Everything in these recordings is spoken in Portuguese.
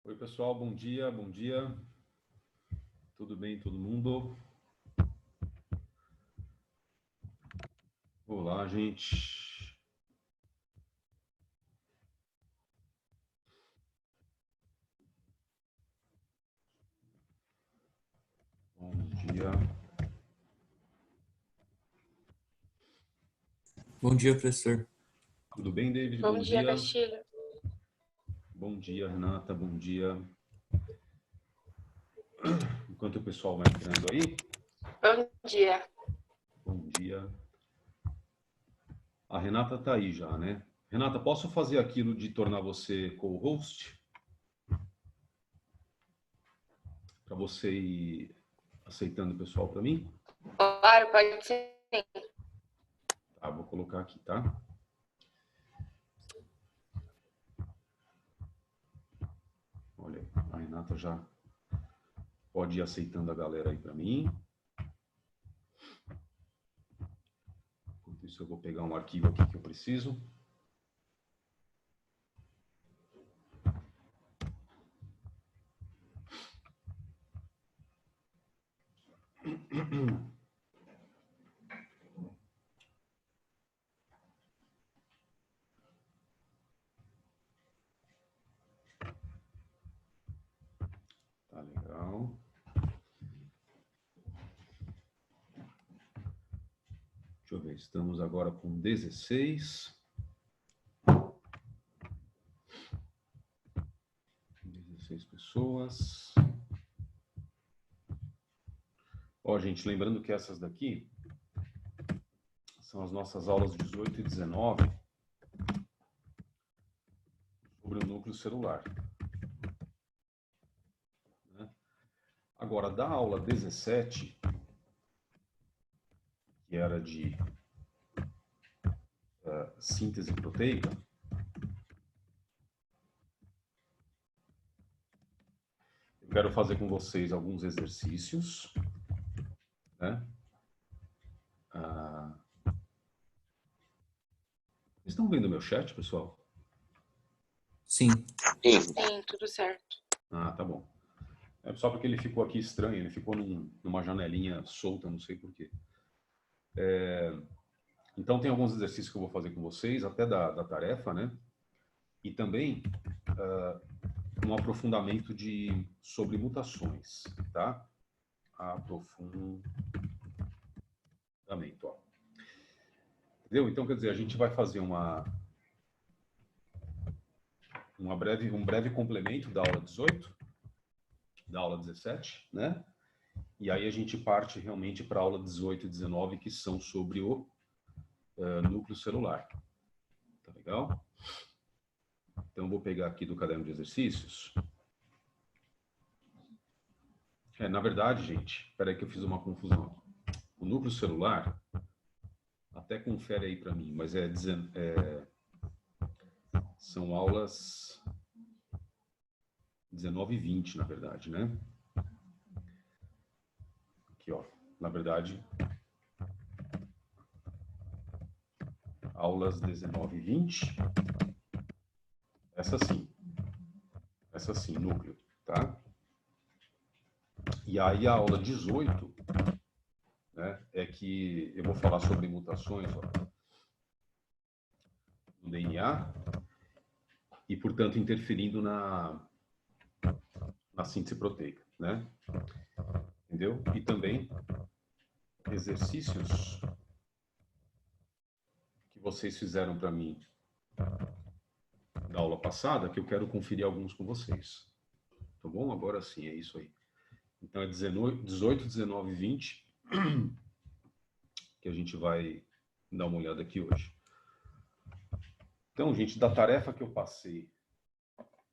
Oi, pessoal, bom dia, bom dia. Tudo bem, todo mundo? Olá, gente. Bom dia. Bom dia, professor. Tudo bem, David? Bom Bom dia, dia. Castilho. Bom dia, Renata, bom dia. Enquanto o pessoal vai entrando aí, Bom dia. bom dia. A Renata tá aí já, né? Renata, posso fazer aquilo de tornar você co-host? Para você ir aceitando o pessoal para mim? Claro, pode ser. Tá, vou colocar aqui, tá? Olha, a Renata já pode ir aceitando a galera aí para mim. Enquanto isso, eu vou pegar um arquivo aqui que eu preciso. Tá legal. Deixa eu ver, estamos agora com 16. 16 pessoas. Ó, gente, lembrando que essas daqui são as nossas aulas 18 e 19 sobre o núcleo celular. Né? Agora, da aula 17, que era de síntese proteica, eu quero fazer com vocês alguns exercícios. Né? Estão vendo meu chat, pessoal? Sim. Sim, tudo certo. Ah, tá bom. É só porque ele ficou aqui estranho, ele ficou numa janelinha solta, não sei porquê. Então, tem alguns exercícios que eu vou fazer com vocês, até da tarefa, né? E também um aprofundamento sobre mutações, tá? Aprofundamento, ó. Entendeu? Então, quer dizer, a gente vai fazer um breve complemento da aula 18, da aula 17, né? E aí a gente parte realmente para a aula 18 e 19, que são sobre o núcleo celular. Tá legal? Então, eu vou pegar aqui do caderno de exercícios. Na verdade, gente, espera aí que eu fiz uma confusão. O núcleo celular, até confere aí para mim, mas são aulas 19 e 20, na verdade, né? Aqui, ó. Na verdade, aulas 19 e 20. Essa sim, núcleo, tá? E aí a aula 18, né, é que eu vou falar sobre mutações, ó, no DNA e, portanto, interferindo na síntese proteica, né? Entendeu? E também exercícios que vocês fizeram para mim da aula passada, que eu quero conferir alguns com vocês. Tá bom? Agora sim, é isso aí. Então é 18, 19 e 20 que a gente vai dar uma olhada aqui hoje. Então, gente, da tarefa que eu passei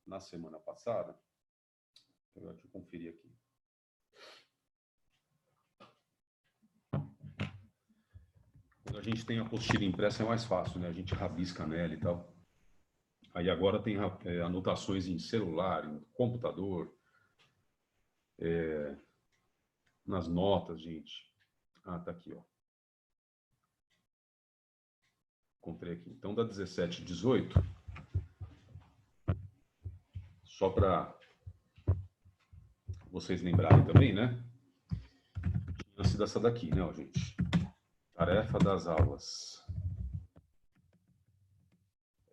na semana passada, deixa eu conferir aqui. Quando a gente tem a apostila impressa é mais fácil, né? A gente rabisca nela e tal. Aí agora tem anotações em celular, em computador, nas notas, gente. Ah, tá aqui, ó. Encontrei aqui. Então, da 17 e 18, só para vocês lembrarem também, né? Tinha sido essa daqui, né, ó, gente? Tarefa das aulas.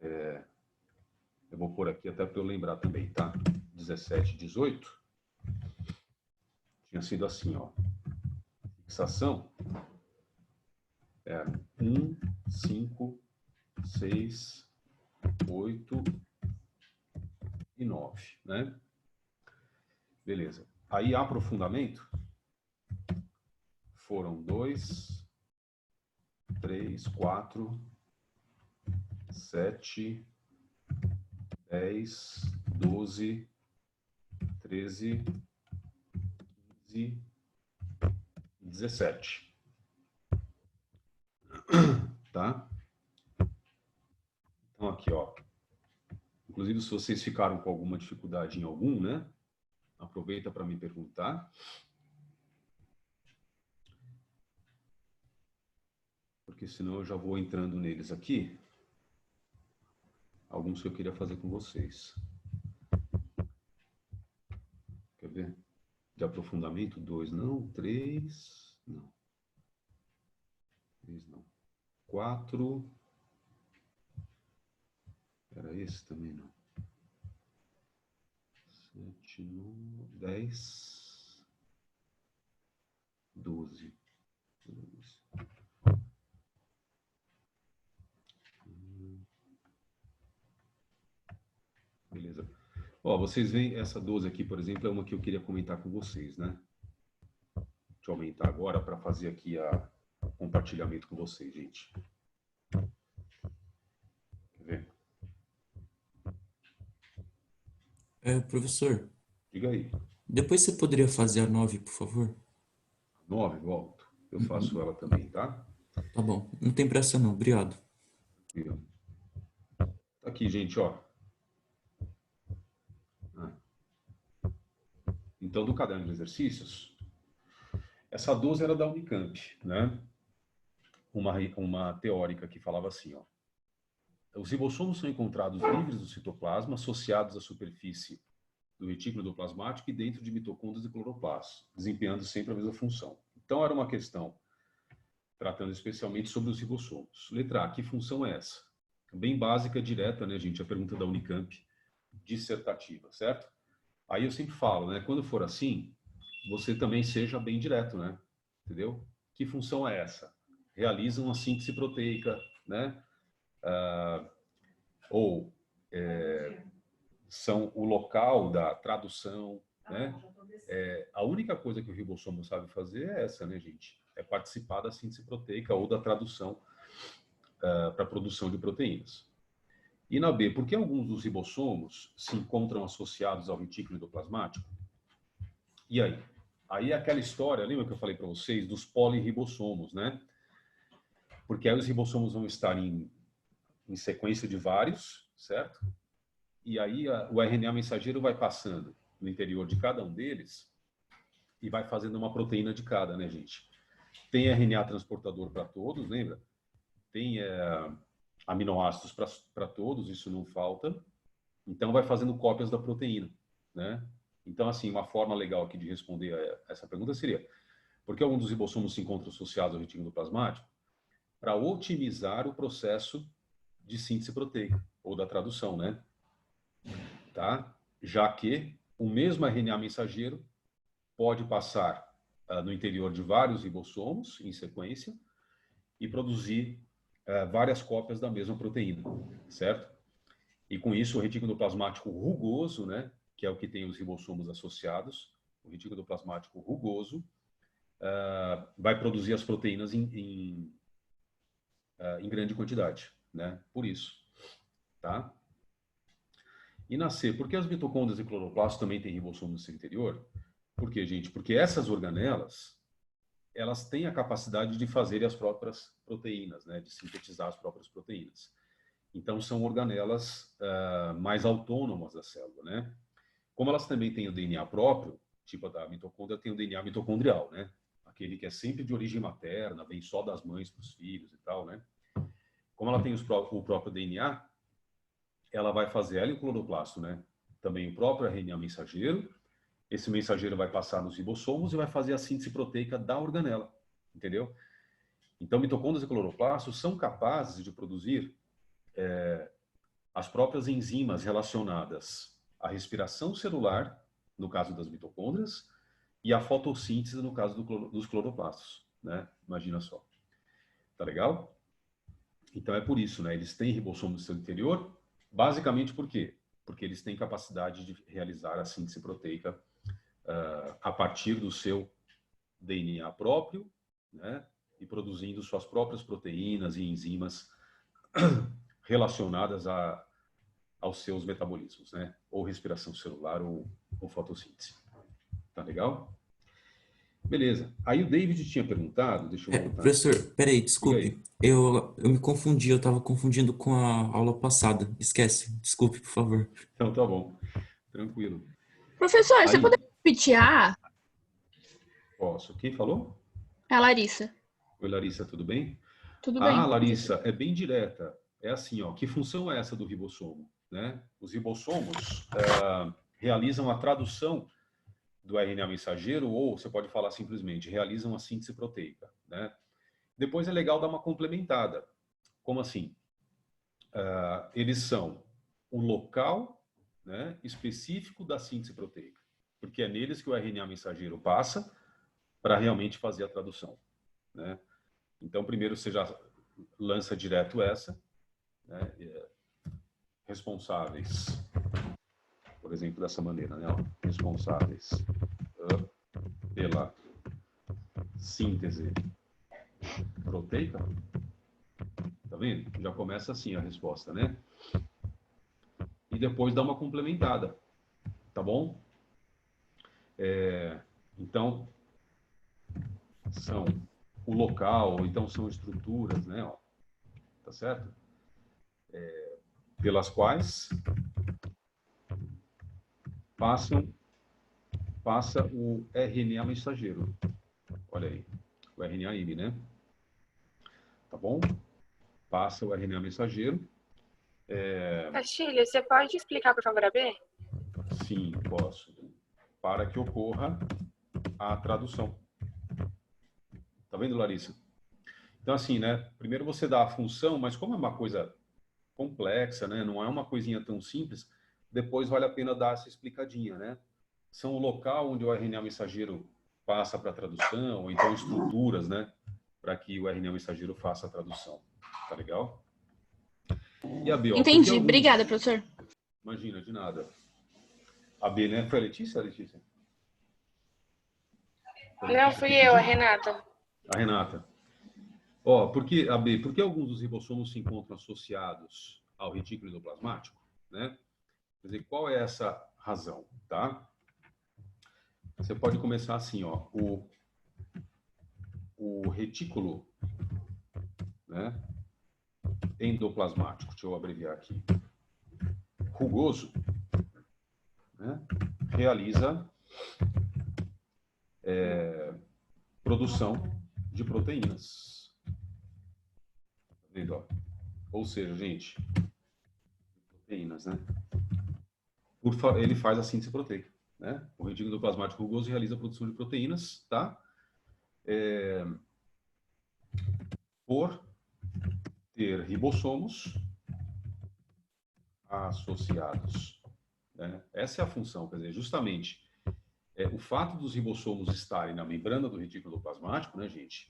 Eu vou pôr aqui até para eu lembrar também, tá? 17, 18. Tinha sido assim, ó. Fixação. 1, 5, 6, 8 e 9, né? Beleza. Aí, aprofundamento, foram 2, 3, 4, 7, 10, 12, 13, 15 e 17. Tá? Então, aqui, ó. Inclusive, se vocês ficaram com alguma dificuldade em algum, né? Aproveita para me perguntar. Porque senão eu já vou entrando neles aqui. Alguns que eu queria fazer com vocês. Quer ver? De aprofundamento, 2 não, 3 não. 3 não. 4. Era esse também não. 7, 9, 10, 12. Beleza. Ó, vocês veem essa 12 aqui, por exemplo, é uma que eu queria comentar com vocês, né? Deixa eu aumentar agora para fazer aqui o compartilhamento com vocês, gente. Quer ver? Professor, Diga aí. depois você poderia fazer a 9, por favor? 9, volto. Eu faço ela também, tá? Tá bom. Não tem pressa não. Obrigado. Tá aqui, gente, ó. Então, do caderno de exercícios, essa 12 era da Unicamp, né? Uma teórica que falava assim, ó. Os ribossomos são encontrados livres do citoplasma, associados à superfície do retículo endoplasmático e dentro de mitocôndrias e cloroplastos, desempenhando sempre a mesma função. Então, era uma questão tratando especialmente sobre os ribossomos. Letra A, que função é essa? Bem básica, direta, né, gente? A pergunta da Unicamp, dissertativa, certo? Aí eu sempre falo, né? Quando for assim, você também seja bem direto, né? Entendeu? Que função é essa? Realizam a síntese proteica, né? Ou são o local da tradução, né? A única coisa que o ribossomo sabe fazer é essa, né, gente? É participar da síntese proteica ou da tradução para a produção de proteínas. E na B, por que alguns dos ribossomos se encontram associados ao retículo endoplasmático? E aí? Aí é aquela história, lembra que eu falei para vocês, dos polirribossomos, né? Porque aí os ribossomos vão estar em sequência de vários, certo? E aí o RNA mensageiro vai passando no interior de cada um deles e vai fazendo uma proteína de cada, né, gente? Tem RNA transportador para todos, lembra? Tem aminoácidos para todos, isso não falta. Então, vai fazendo cópias da proteína, né? Então, assim, uma forma legal aqui de responder a essa pergunta seria: por que algum dos ribossomos se encontra associado ao retículo plasmático? Para otimizar o processo de síntese proteica, ou da tradução, né? Tá? Já que o mesmo RNA mensageiro pode passar no interior de vários ribossomos em sequência e produzir várias cópias da mesma proteína, certo? E com isso o retículo endoplasmático rugoso, né, que é o que tem os ribossomos associados, o retículo endoplasmático rugoso vai produzir as proteínas em grande quantidade, né? Por isso, tá? E na C, por que as mitocôndrias e cloroplastos também têm ribossomos no seu interior? Por quê, gente? Porque essas organelas, elas têm a capacidade de fazer as próprias proteínas, né? De sintetizar as próprias proteínas. Então, são organelas mais autônomas da célula, né? Como elas também têm o DNA próprio, tipo a da mitocôndria tem o DNA mitocondrial, né? Aquele que é sempre de origem materna, vem só das mães para os filhos e tal, né? Como ela tem o próprio DNA, ela vai fazer, ela e o cloroplasto, né? Também o próprio RNA mensageiro Esse mensageiro vai passar nos ribossomos e vai fazer a síntese proteica da organela, entendeu? Então, mitocôndrias e cloroplastos são capazes de produzir as próprias enzimas relacionadas à respiração celular, no caso das mitocôndrias, e à fotossíntese, no caso dos cloroplastos, né? Imagina só. Tá legal? Então é por isso, né? Eles têm ribossomo no seu interior, basicamente por quê? Porque eles têm capacidade de realizar a síntese proteica a partir do seu DNA próprio, né? E produzindo suas próprias proteínas e enzimas relacionadas aos seus metabolismos, né? Ou respiração celular ou fotossíntese. Tá legal? Beleza. Aí o David tinha perguntado, deixa eu voltar Professor, aqui. peraí, Diga aí. desculpe. Eu me confundi, eu estava confundindo com a aula passada. Esquece, desculpe, por favor. Então tá bom. Tranquilo. Professor, você Aí, poderia repetir a A? posso. Quem falou? É a Larissa. Oi, Larissa, tudo bem? Tudo Ah, bem? Larissa, é bem direta. É assim, ó, que função é essa do ribossomo? Né? Os ribossomos realizam a tradução do RNA mensageiro, ou você pode falar simplesmente, realizam a síntese proteica. Né? Depois é legal dar uma complementada. Como assim? Eles são o local, né, específico da síntese proteica, porque é neles que o RNA mensageiro passa para realmente fazer a tradução. Né? Então, primeiro você já lança direto essa, né, responsáveis, por exemplo, dessa maneira, né, ó, responsáveis pela síntese proteica. Tá vendo? Já começa assim a resposta, né? E depois dá uma complementada, tá bom? Então, são o local, ou então são estruturas, né? Ó, tá certo? Pelas quais passa o RNA mensageiro. Olha aí, o RNA-M, né? Tá bom? Passa o RNA mensageiro. Castilho, você pode explicar, por favor, a B? Sim, posso. Para que ocorra a tradução. Tá vendo, Larissa? Então, assim, né? Primeiro você dá a função, mas como é uma coisa complexa, né? Não é uma coisinha tão simples, depois vale a pena dar essa explicadinha, né? São o local onde o RNA mensageiro passa para a tradução, ou então estruturas, né? Para que o RNA mensageiro faça a tradução. Tá legal? E a B, ó, porque Entendi. alguns... Obrigada, professor. Imagina, de nada. A B, né? Foi a Letícia, Letícia? Foi a Não, Letícia fui que eu, a pediu? Renata. A Renata. Ó, porque, a B, porque alguns dos ribossomos se encontram associados ao retículo endoplasmático, né? Quer dizer, qual é essa razão, tá? Você pode começar assim, ó, o retículo, né, endoplasmático, deixa eu abreviar aqui, rugoso, né, realiza produção de proteínas. Tá vendo, ó? Ou seja, gente, proteínas, né? Ele faz a síntese proteica, né? O retículo endoplasmático rugoso realiza a produção de proteínas, tá? Por ter ribossomos associados, né? Essa é a função, quer dizer, justamente o fato dos ribossomos estarem na membrana do retículo endoplasmático, né, gente,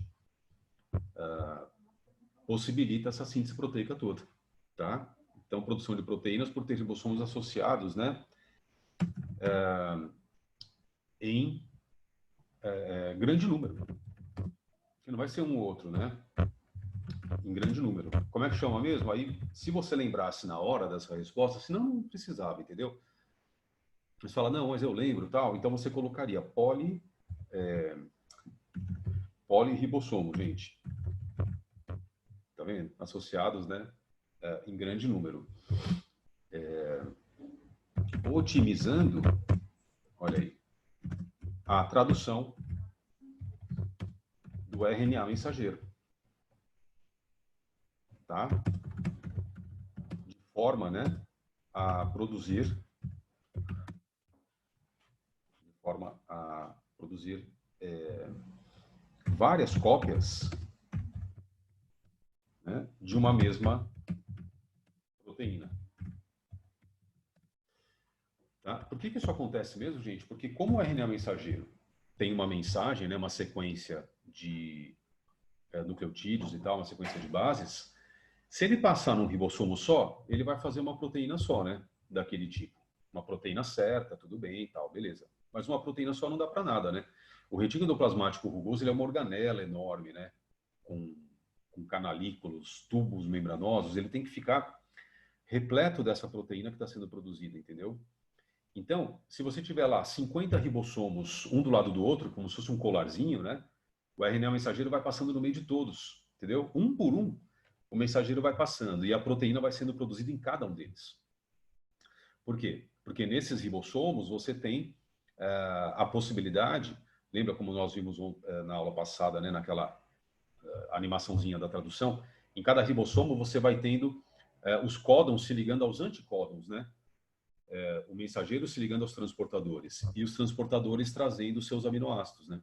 possibilita essa síntese proteica toda, tá? Então, produção de proteínas por ter ribossomos associados, né, em grande número. Que não vai ser um ou outro, né? Em grande número. Como é que chama mesmo? Aí, se você lembrasse na hora dessa resposta, senão não precisava, entendeu? Você fala, não, mas eu lembro, tal. Então, você colocaria polirribossomo, gente. Tá vendo? Associados, né? Em grande número. Otimizando, olha aí, a tradução do RNA mensageiro. Tá? De forma, né, a produzir produzir várias cópias, né, de uma mesma proteína. Tá? Por que isso acontece mesmo, gente? Porque como o RNA mensageiro tem uma mensagem, né, uma sequência de nucleotídeos e tal, uma sequência de bases, se ele passar num ribossomo só, ele vai fazer uma proteína só, né, daquele tipo. Uma proteína certa, tudo bem e tal, beleza. Mas uma proteína só não dá para nada, né? O retículo endoplasmático rugoso, ele é uma organela enorme, né, com canalículos, tubos membranosos, ele tem que ficar repleto dessa proteína que está sendo produzida, entendeu? Então, se você tiver lá 50 ribossomos, um do lado do outro, como se fosse um colarzinho, né? O RNA mensageiro vai passando no meio de todos, entendeu? Um por um, o mensageiro vai passando e a proteína vai sendo produzida em cada um deles. Por quê? Porque nesses ribossomos você tem a possibilidade, lembra como nós vimos na aula passada, né? Naquela animaçãozinha da tradução, em cada ribossomo você vai tendo os códons se ligando aos anticódons, né? O mensageiro se ligando aos transportadores e os transportadores trazendo seus aminoácidos, né?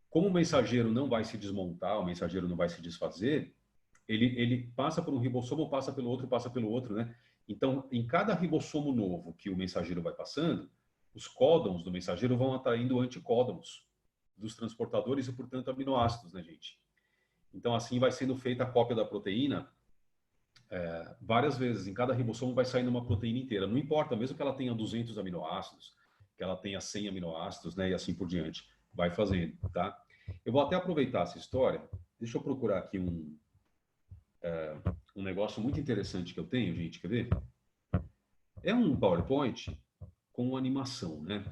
Como o mensageiro não vai se desmontar, o mensageiro não vai se desfazer, ele passa por um ribossomo, passa pelo outro, né? Então, em cada ribossomo novo que o mensageiro vai passando, os códons do mensageiro vão atraindo anticódons dos transportadores e, portanto, aminoácidos, né, gente? Então, assim vai sendo feita a cópia da proteína várias vezes. Em cada ribossomo vai saindo uma proteína inteira. Não importa, mesmo que ela tenha 200 aminoácidos, que ela tenha 100 aminoácidos, né, e assim por diante. Vai fazendo, tá? Eu vou até aproveitar essa história. Deixa eu procurar aqui um negócio muito interessante que eu tenho, gente. Quer ver? É um PowerPoint com animação, né?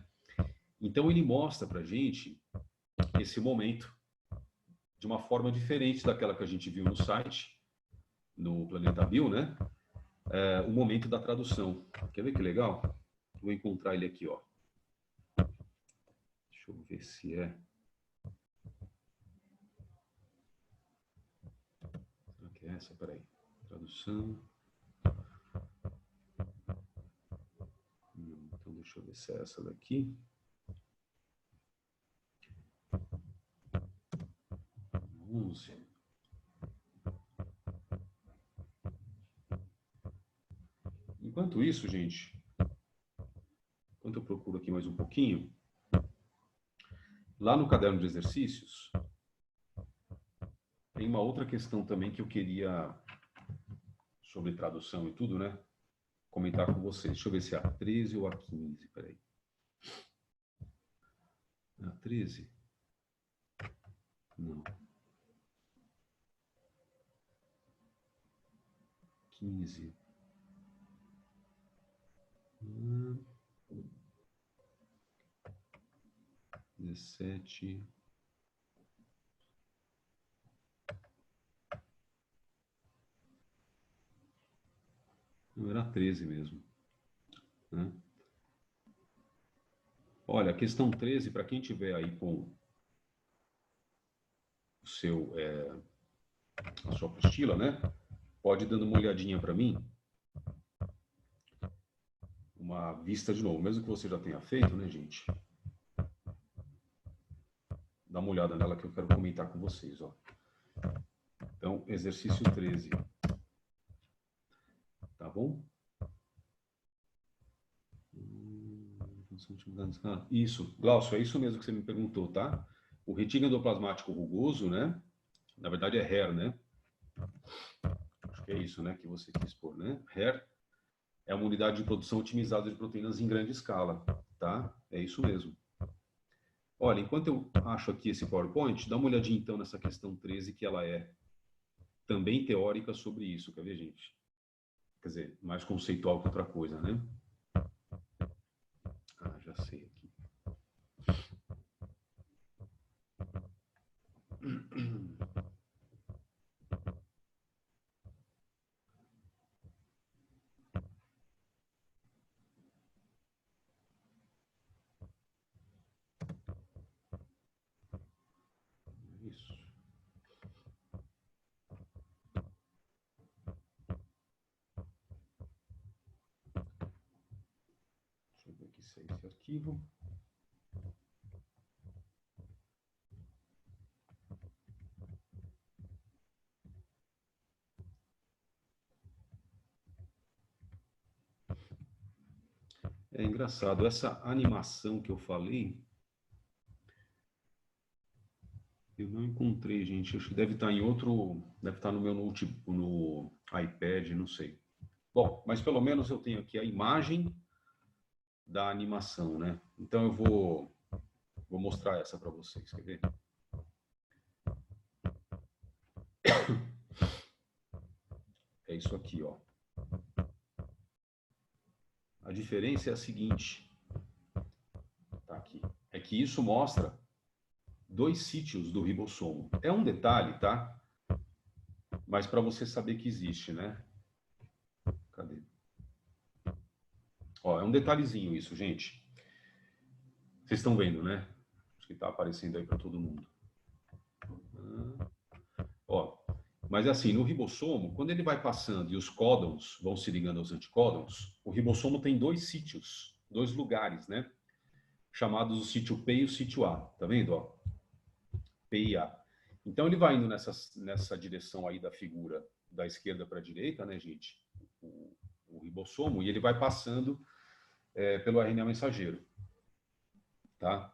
Então ele mostra pra gente esse momento de uma forma diferente daquela que a gente viu no site, no Planeta Bio, né? O momento da tradução. Quer ver que legal? Vou encontrar ele aqui, ó. Deixa eu ver se é. Será que é essa? Peraí. Tradução. Então, deixa eu ver se é essa daqui. 11. Enquanto isso, gente, enquanto eu procuro aqui mais um pouquinho, lá no caderno de exercícios, tem uma outra questão também que eu queria, sobre tradução e tudo, né? Comentar com vocês. Deixa eu ver se é a 13 ou a 15. Peraí. A 13? Não. 15. 17. Não, era 13 mesmo. Né? Olha, a questão 13, para quem tiver aí com o seu, a sua apostila, né? Pode ir dando uma olhadinha para mim. Uma vista de novo, mesmo que você já tenha feito, né, gente? Dá uma olhada nela que eu quero comentar com vocês, ó. Então, exercício 13. Tá bom? Isso, Glaucio, é isso mesmo que você me perguntou, tá? O retículo endoplasmático rugoso, né? Na verdade é HER, né? Acho que é isso, né, que você quis pôr, né? HER é uma unidade de produção otimizada de proteínas em grande escala, tá? É isso mesmo. Olha, enquanto eu acho aqui esse PowerPoint, dá uma olhadinha então nessa questão 13, que ela é também teórica sobre isso, quer ver, gente? Quer dizer, mais conceitual que outra coisa, né? Ah, já sei aqui. Isso. Deixa eu ver aqui se é esse arquivo. É engraçado, essa animação que eu falei, eu não encontrei, gente. Acho que deve estar em outro, deve estar no meu notebook, no iPad, não sei. Bom, mas pelo menos eu tenho aqui a imagem da animação, né? Então eu vou mostrar essa para vocês, quer ver? É isso aqui, ó. A diferença é a seguinte, tá aqui. É que isso mostra 2 sítios do ribossomo. É um detalhe, tá? Mas para você saber que existe, né? Cadê? Ó, é um detalhezinho isso, gente. Vocês estão vendo, né? Acho que está aparecendo aí para todo mundo. Ó, mas assim, no ribossomo, quando ele vai passando e os códons vão se ligando aos anticódons, o ribossomo tem 2 sítios, 2 lugares, né? Chamados o sítio P e o sítio A. Tá vendo, ó? P e A. Então ele vai indo nessa direção aí da figura da esquerda para a direita, né, gente? O ribossomo, e ele vai passando pelo RNA mensageiro, tá?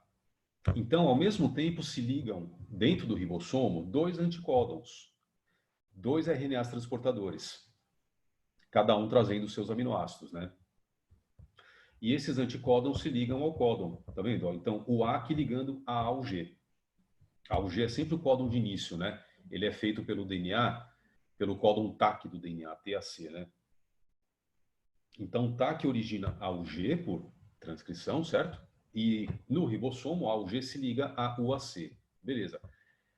Então, ao mesmo tempo, se ligam dentro do ribossomo 2 anticódons, 2 RNAs transportadores, cada um trazendo seus aminoácidos, né? E esses anticódons se ligam ao códon, tá vendo? Então, o A aqui ligando a ao G. A ao G é sempre o códon de início, né? Ele é feito pelo DNA, pelo códon TAC do DNA, TAC, né? Então, TAC origina ao G por transcrição, certo? E no ribossomo, a ao G se liga a UAC. Beleza.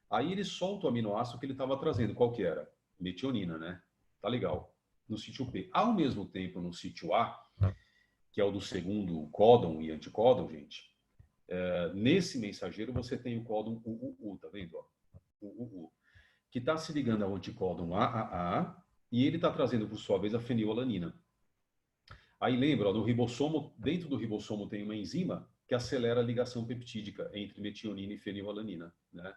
Aí ele solta o aminoácido que ele estava trazendo. Qual que era? Metionina, né? Tá legal. No sítio P. Ao mesmo tempo, no sítio A, que é o do segundo códon e anticódon, gente, nesse mensageiro você tem o códon UUU, tá vendo? Ó? UUU, que está se ligando ao anticódon AAA e ele está trazendo, por sua vez, a fenilalanina. Aí lembra, ó, no ribossomo, dentro do ribossomo tem uma enzima que acelera a ligação peptídica entre metionina e fenilalanina, né?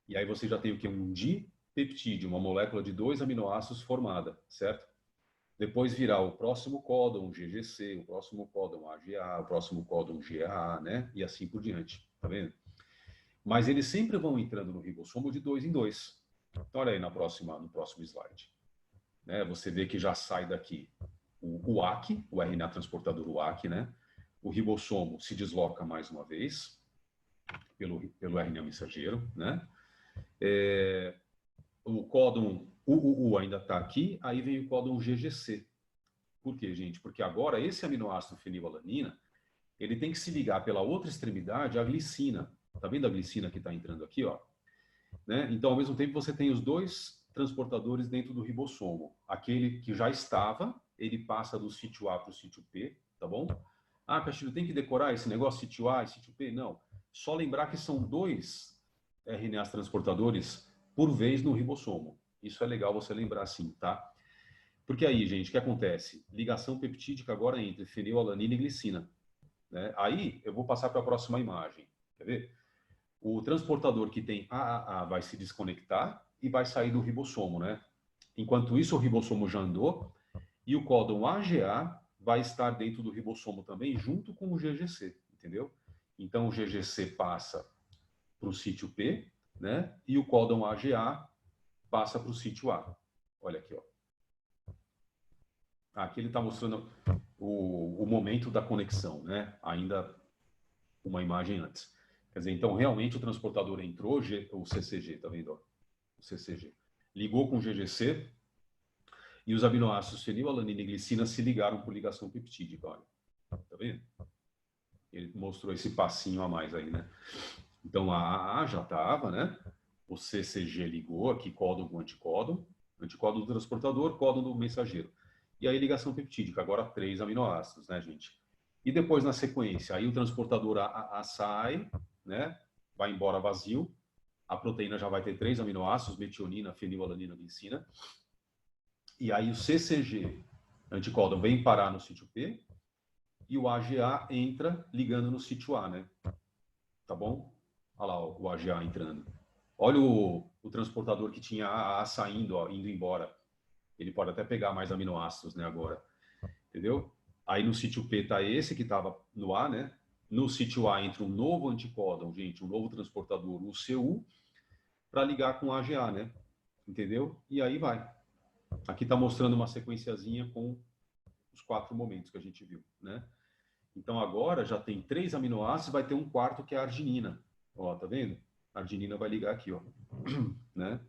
E aí você já tem o que? Um dipeptídeo, uma molécula de 2 aminoácidos formada, certo? Depois virá o próximo códon, o GGC, o próximo códon AGA, o próximo códon GAA, né? E assim por diante, tá vendo? Mas eles sempre vão entrando no ribossomo de 2 em 2. Então, olha aí no próximo slide. Né? Você vê que já sai daqui o UAC, o RNA transportador UAC, né? O ribossomo se desloca mais uma vez pelo RNA mensageiro, né? O códon UUU ainda está aqui, aí vem o códon GGC. Por quê, gente? Porque agora esse aminoácido fenilalanina, ele tem que se ligar pela outra extremidade à glicina. Tá vendo a glicina que está entrando aqui, ó? Né? Então, ao mesmo tempo, você tem os 2 transportadores dentro do ribossomo. Aquele que já estava, ele passa do sítio A para o sítio P, tá bom? Ah, Castilho, tem que decorar esse negócio, sítio A e sítio P? Não. Só lembrar que são 2 RNAs transportadores por vez no ribossomo. Isso é legal você lembrar assim, tá? Porque aí, gente, o que acontece? Ligação peptídica agora entre fenilalanina e glicina. Né? Aí, eu vou passar para a próxima imagem. Quer ver? O transportador que tem AAA vai se desconectar e vai sair do ribossomo, né? Enquanto isso, o ribossomo já andou e o códon AGA vai estar dentro do ribossomo também, junto com o GGC, entendeu? Então, o GGC passa para o sítio P, né? E o códon AGA passa para o sítio A. Olha aqui, ó. Aqui ele está mostrando o momento da conexão, né? Ainda uma imagem antes. Quer dizer, então realmente o transportador entrou, o CCG, tá vendo? Ó? O CCG. Ligou com o GGC e os aminoácidos fenilalanina e glicina se ligaram por ligação peptídica, olha. Tá vendo? Ele mostrou esse passinho a mais aí, né? Então a AA já estava, né? O CCG ligou aqui, códon com anticódon do transportador, códon do mensageiro. E aí ligação peptídica, agora 3 aminoácidos, né, gente? E depois na sequência, aí o transportador AA sai, né? Vai embora vazio. A proteína já vai ter 3 aminoácidos, metionina, fenilalanina, glicina. E aí o CCG, anticódon, vem parar no sítio P e o AGA entra ligando no sítio A, né? Tá bom? Olha lá o AGA entrando. Olha o transportador que tinha AA saindo, ó, indo embora. Ele pode até pegar mais aminoácidos, né, agora. Entendeu? Aí no sítio P está esse que estava no A, né? No sítio A entra um novo anticódon, gente, um novo transportador, o CU, para ligar com o AGA, né? Entendeu? E aí vai. Aqui está mostrando uma sequenciazinha com os 4 momentos que a gente viu, né? Então agora já tem 3 aminoácidos, vai ter um quarto que é a arginina. Ó, tá vendo? A arginina vai ligar aqui, ó. Né?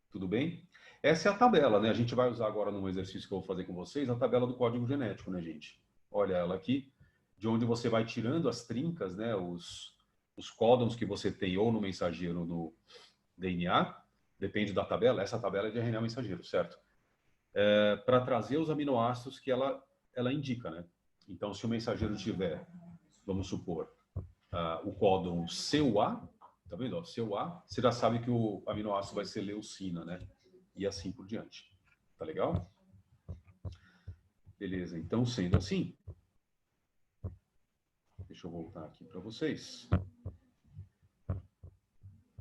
Tudo bem? Essa é a tabela, né? A gente vai usar agora num exercício que eu vou fazer com vocês, a tabela do código genético, né, gente? Olha ela aqui, de onde você vai tirando as trincas, né? Os códons que você tem ou no mensageiro ou no DNA, depende da tabela. Essa tabela é de RNA mensageiro, certo? Para trazer os aminoácidos que ela indica, né? Então, se o mensageiro tiver, vamos supor, o códon CUA, tá vendo? Ó, CUA, você já sabe que o aminoácido vai ser leucina, né? E assim por diante. Tá legal? Beleza, então sendo assim, deixa eu voltar aqui para vocês.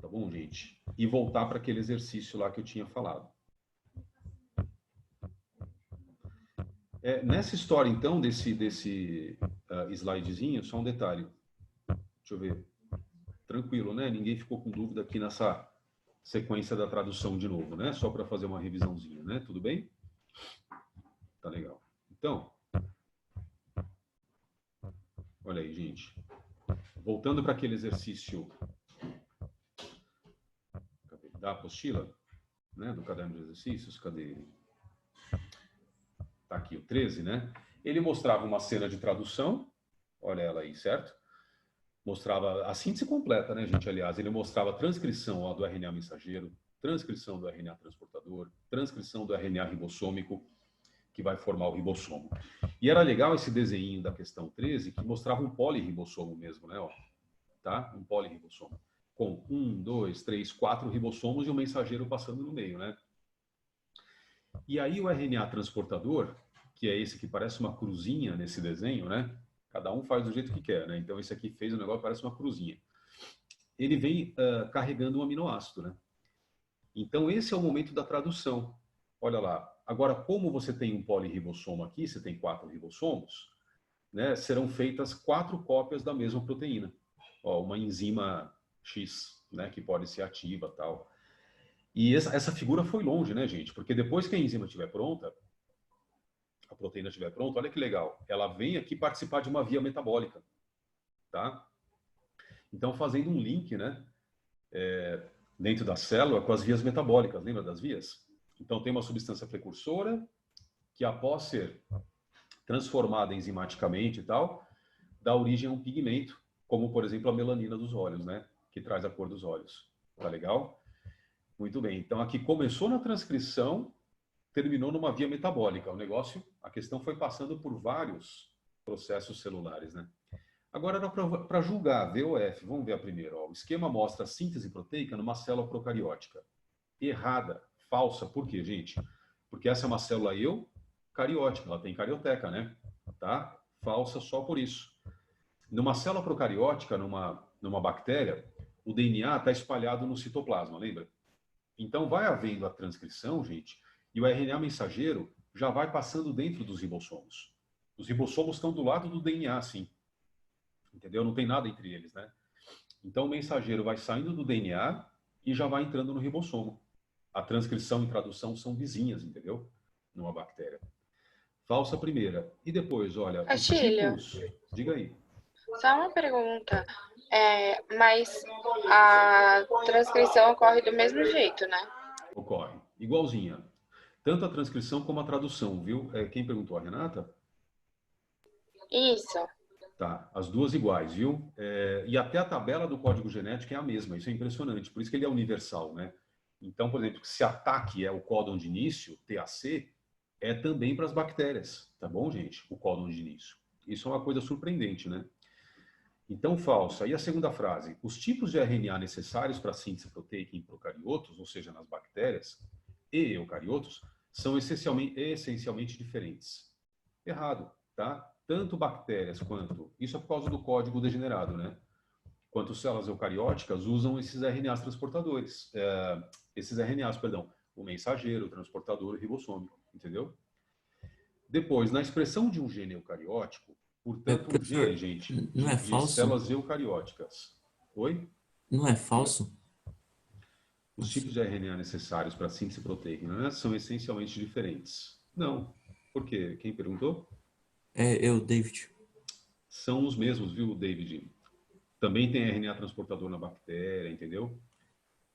Tá bom, gente? E voltar para aquele exercício lá que eu tinha falado. Nessa história, então, desse slidezinho, só um detalhe. Deixa eu ver. Tranquilo, né? Ninguém ficou com dúvida aqui nessa sequência da tradução de novo, né? Só para fazer uma revisãozinha, né? Tudo bem? Tá legal. Então, olha aí, gente. Voltando para aquele exercício da apostila, né? Do caderno de exercícios, cadê ele? Tá aqui o 13, né? Ele mostrava uma cena de tradução, olha ela aí, certo? Mostrava a síntese completa, né, gente? Aliás, ele mostrava a transcrição do RNA mensageiro, transcrição do RNA transportador, transcrição do RNA ribossômico, que vai formar o ribossomo. E era legal esse desenho da questão 13, que mostrava um polirribossomo mesmo, né? Ó, tá? Um polirribossomo. Com 1, 2, 3, 4 ribossomos e um mensageiro passando no meio, né? E aí o RNA transportador, que é esse que parece uma cruzinha nesse desenho, né? Cada um faz do jeito que quer, né? Então esse aqui fez um negócio que parece uma cruzinha. Ele vem carregando um aminoácido, né? Então esse é o momento da tradução. Olha lá. Agora, como você tem um polirribossomo aqui, você tem 4 ribossomos, né? Serão feitas 4 cópias da mesma proteína. Ó, uma enzima X, né? Que pode ser ativa, tal. E essa figura foi longe, né, gente? Porque depois que a enzima estiver pronta, a proteína estiver pronta, olha que legal. Ela vem aqui participar de uma via metabólica, tá? Então, fazendo um link, né, dentro da célula com as vias metabólicas, lembra das vias? Então, tem uma substância precursora que, após ser transformada enzimaticamente e tal, dá origem a um pigmento, como, por exemplo, a melanina dos olhos, né, que traz a cor dos olhos. Tá legal? Muito bem. Então, aqui começou na transcrição, terminou numa via metabólica. O negócio, a questão foi passando por vários processos celulares, né? Agora era para julgar, VOF. Vamos ver a primeira. Ó. O esquema mostra a síntese proteica numa célula procariótica. Errada, falsa. Por quê, gente? Porque essa é uma célula eucariótica, ela tem carioteca, né? Tá? Falsa só por isso. Numa célula procariótica, numa bactéria, o DNA está espalhado no citoplasma, lembra? Então vai havendo a transcrição, gente, e o RNA mensageiro já vai passando dentro dos ribossomos. Os ribossomos estão do lado do DNA, sim. Entendeu? Não tem nada entre eles, né? Então o mensageiro vai saindo do DNA e já vai entrando no ribossomo. A transcrição e tradução são vizinhas, entendeu? Numa bactéria. Falsa primeira. E depois, olha, os tipos... Diga aí. Só uma pergunta. Mas a transcrição ocorre do mesmo jeito, né? Ocorre. Igualzinha. Tanto a transcrição como a tradução, viu? Quem perguntou? A Renata? Isso. Tá, as duas iguais, viu? E até a tabela do código genético é a mesma, isso é impressionante, por isso que ele é universal, né? Então, por exemplo, se a TAC é o códon de início, TAC, é também para as bactérias, tá bom, gente? O códon de início. Isso é uma coisa surpreendente, né? Então, falsa. E a segunda frase? Os tipos de RNA necessários para a síntese proteica em procariotos, ou seja, nas bactérias, e eucariotos, são essencialmente diferentes. Errado, tá? Tanto bactérias quanto... Isso é por causa do código degenerado, né? Quanto células eucarióticas usam esses RNAs transportadores. O mensageiro, o transportador, o ribossômico, entendeu? Depois, na expressão de um gene eucariótico, portanto, um Professor, gene, gente, não é de falso? células eucarióticas. Oi? Não é falso? Os tipos de RNA necessários para a síntese proteica, né, são essencialmente diferentes. Não. Por quê? Quem perguntou? É eu, David. São os mesmos, viu, David? Também tem RNA transportador na bactéria, entendeu?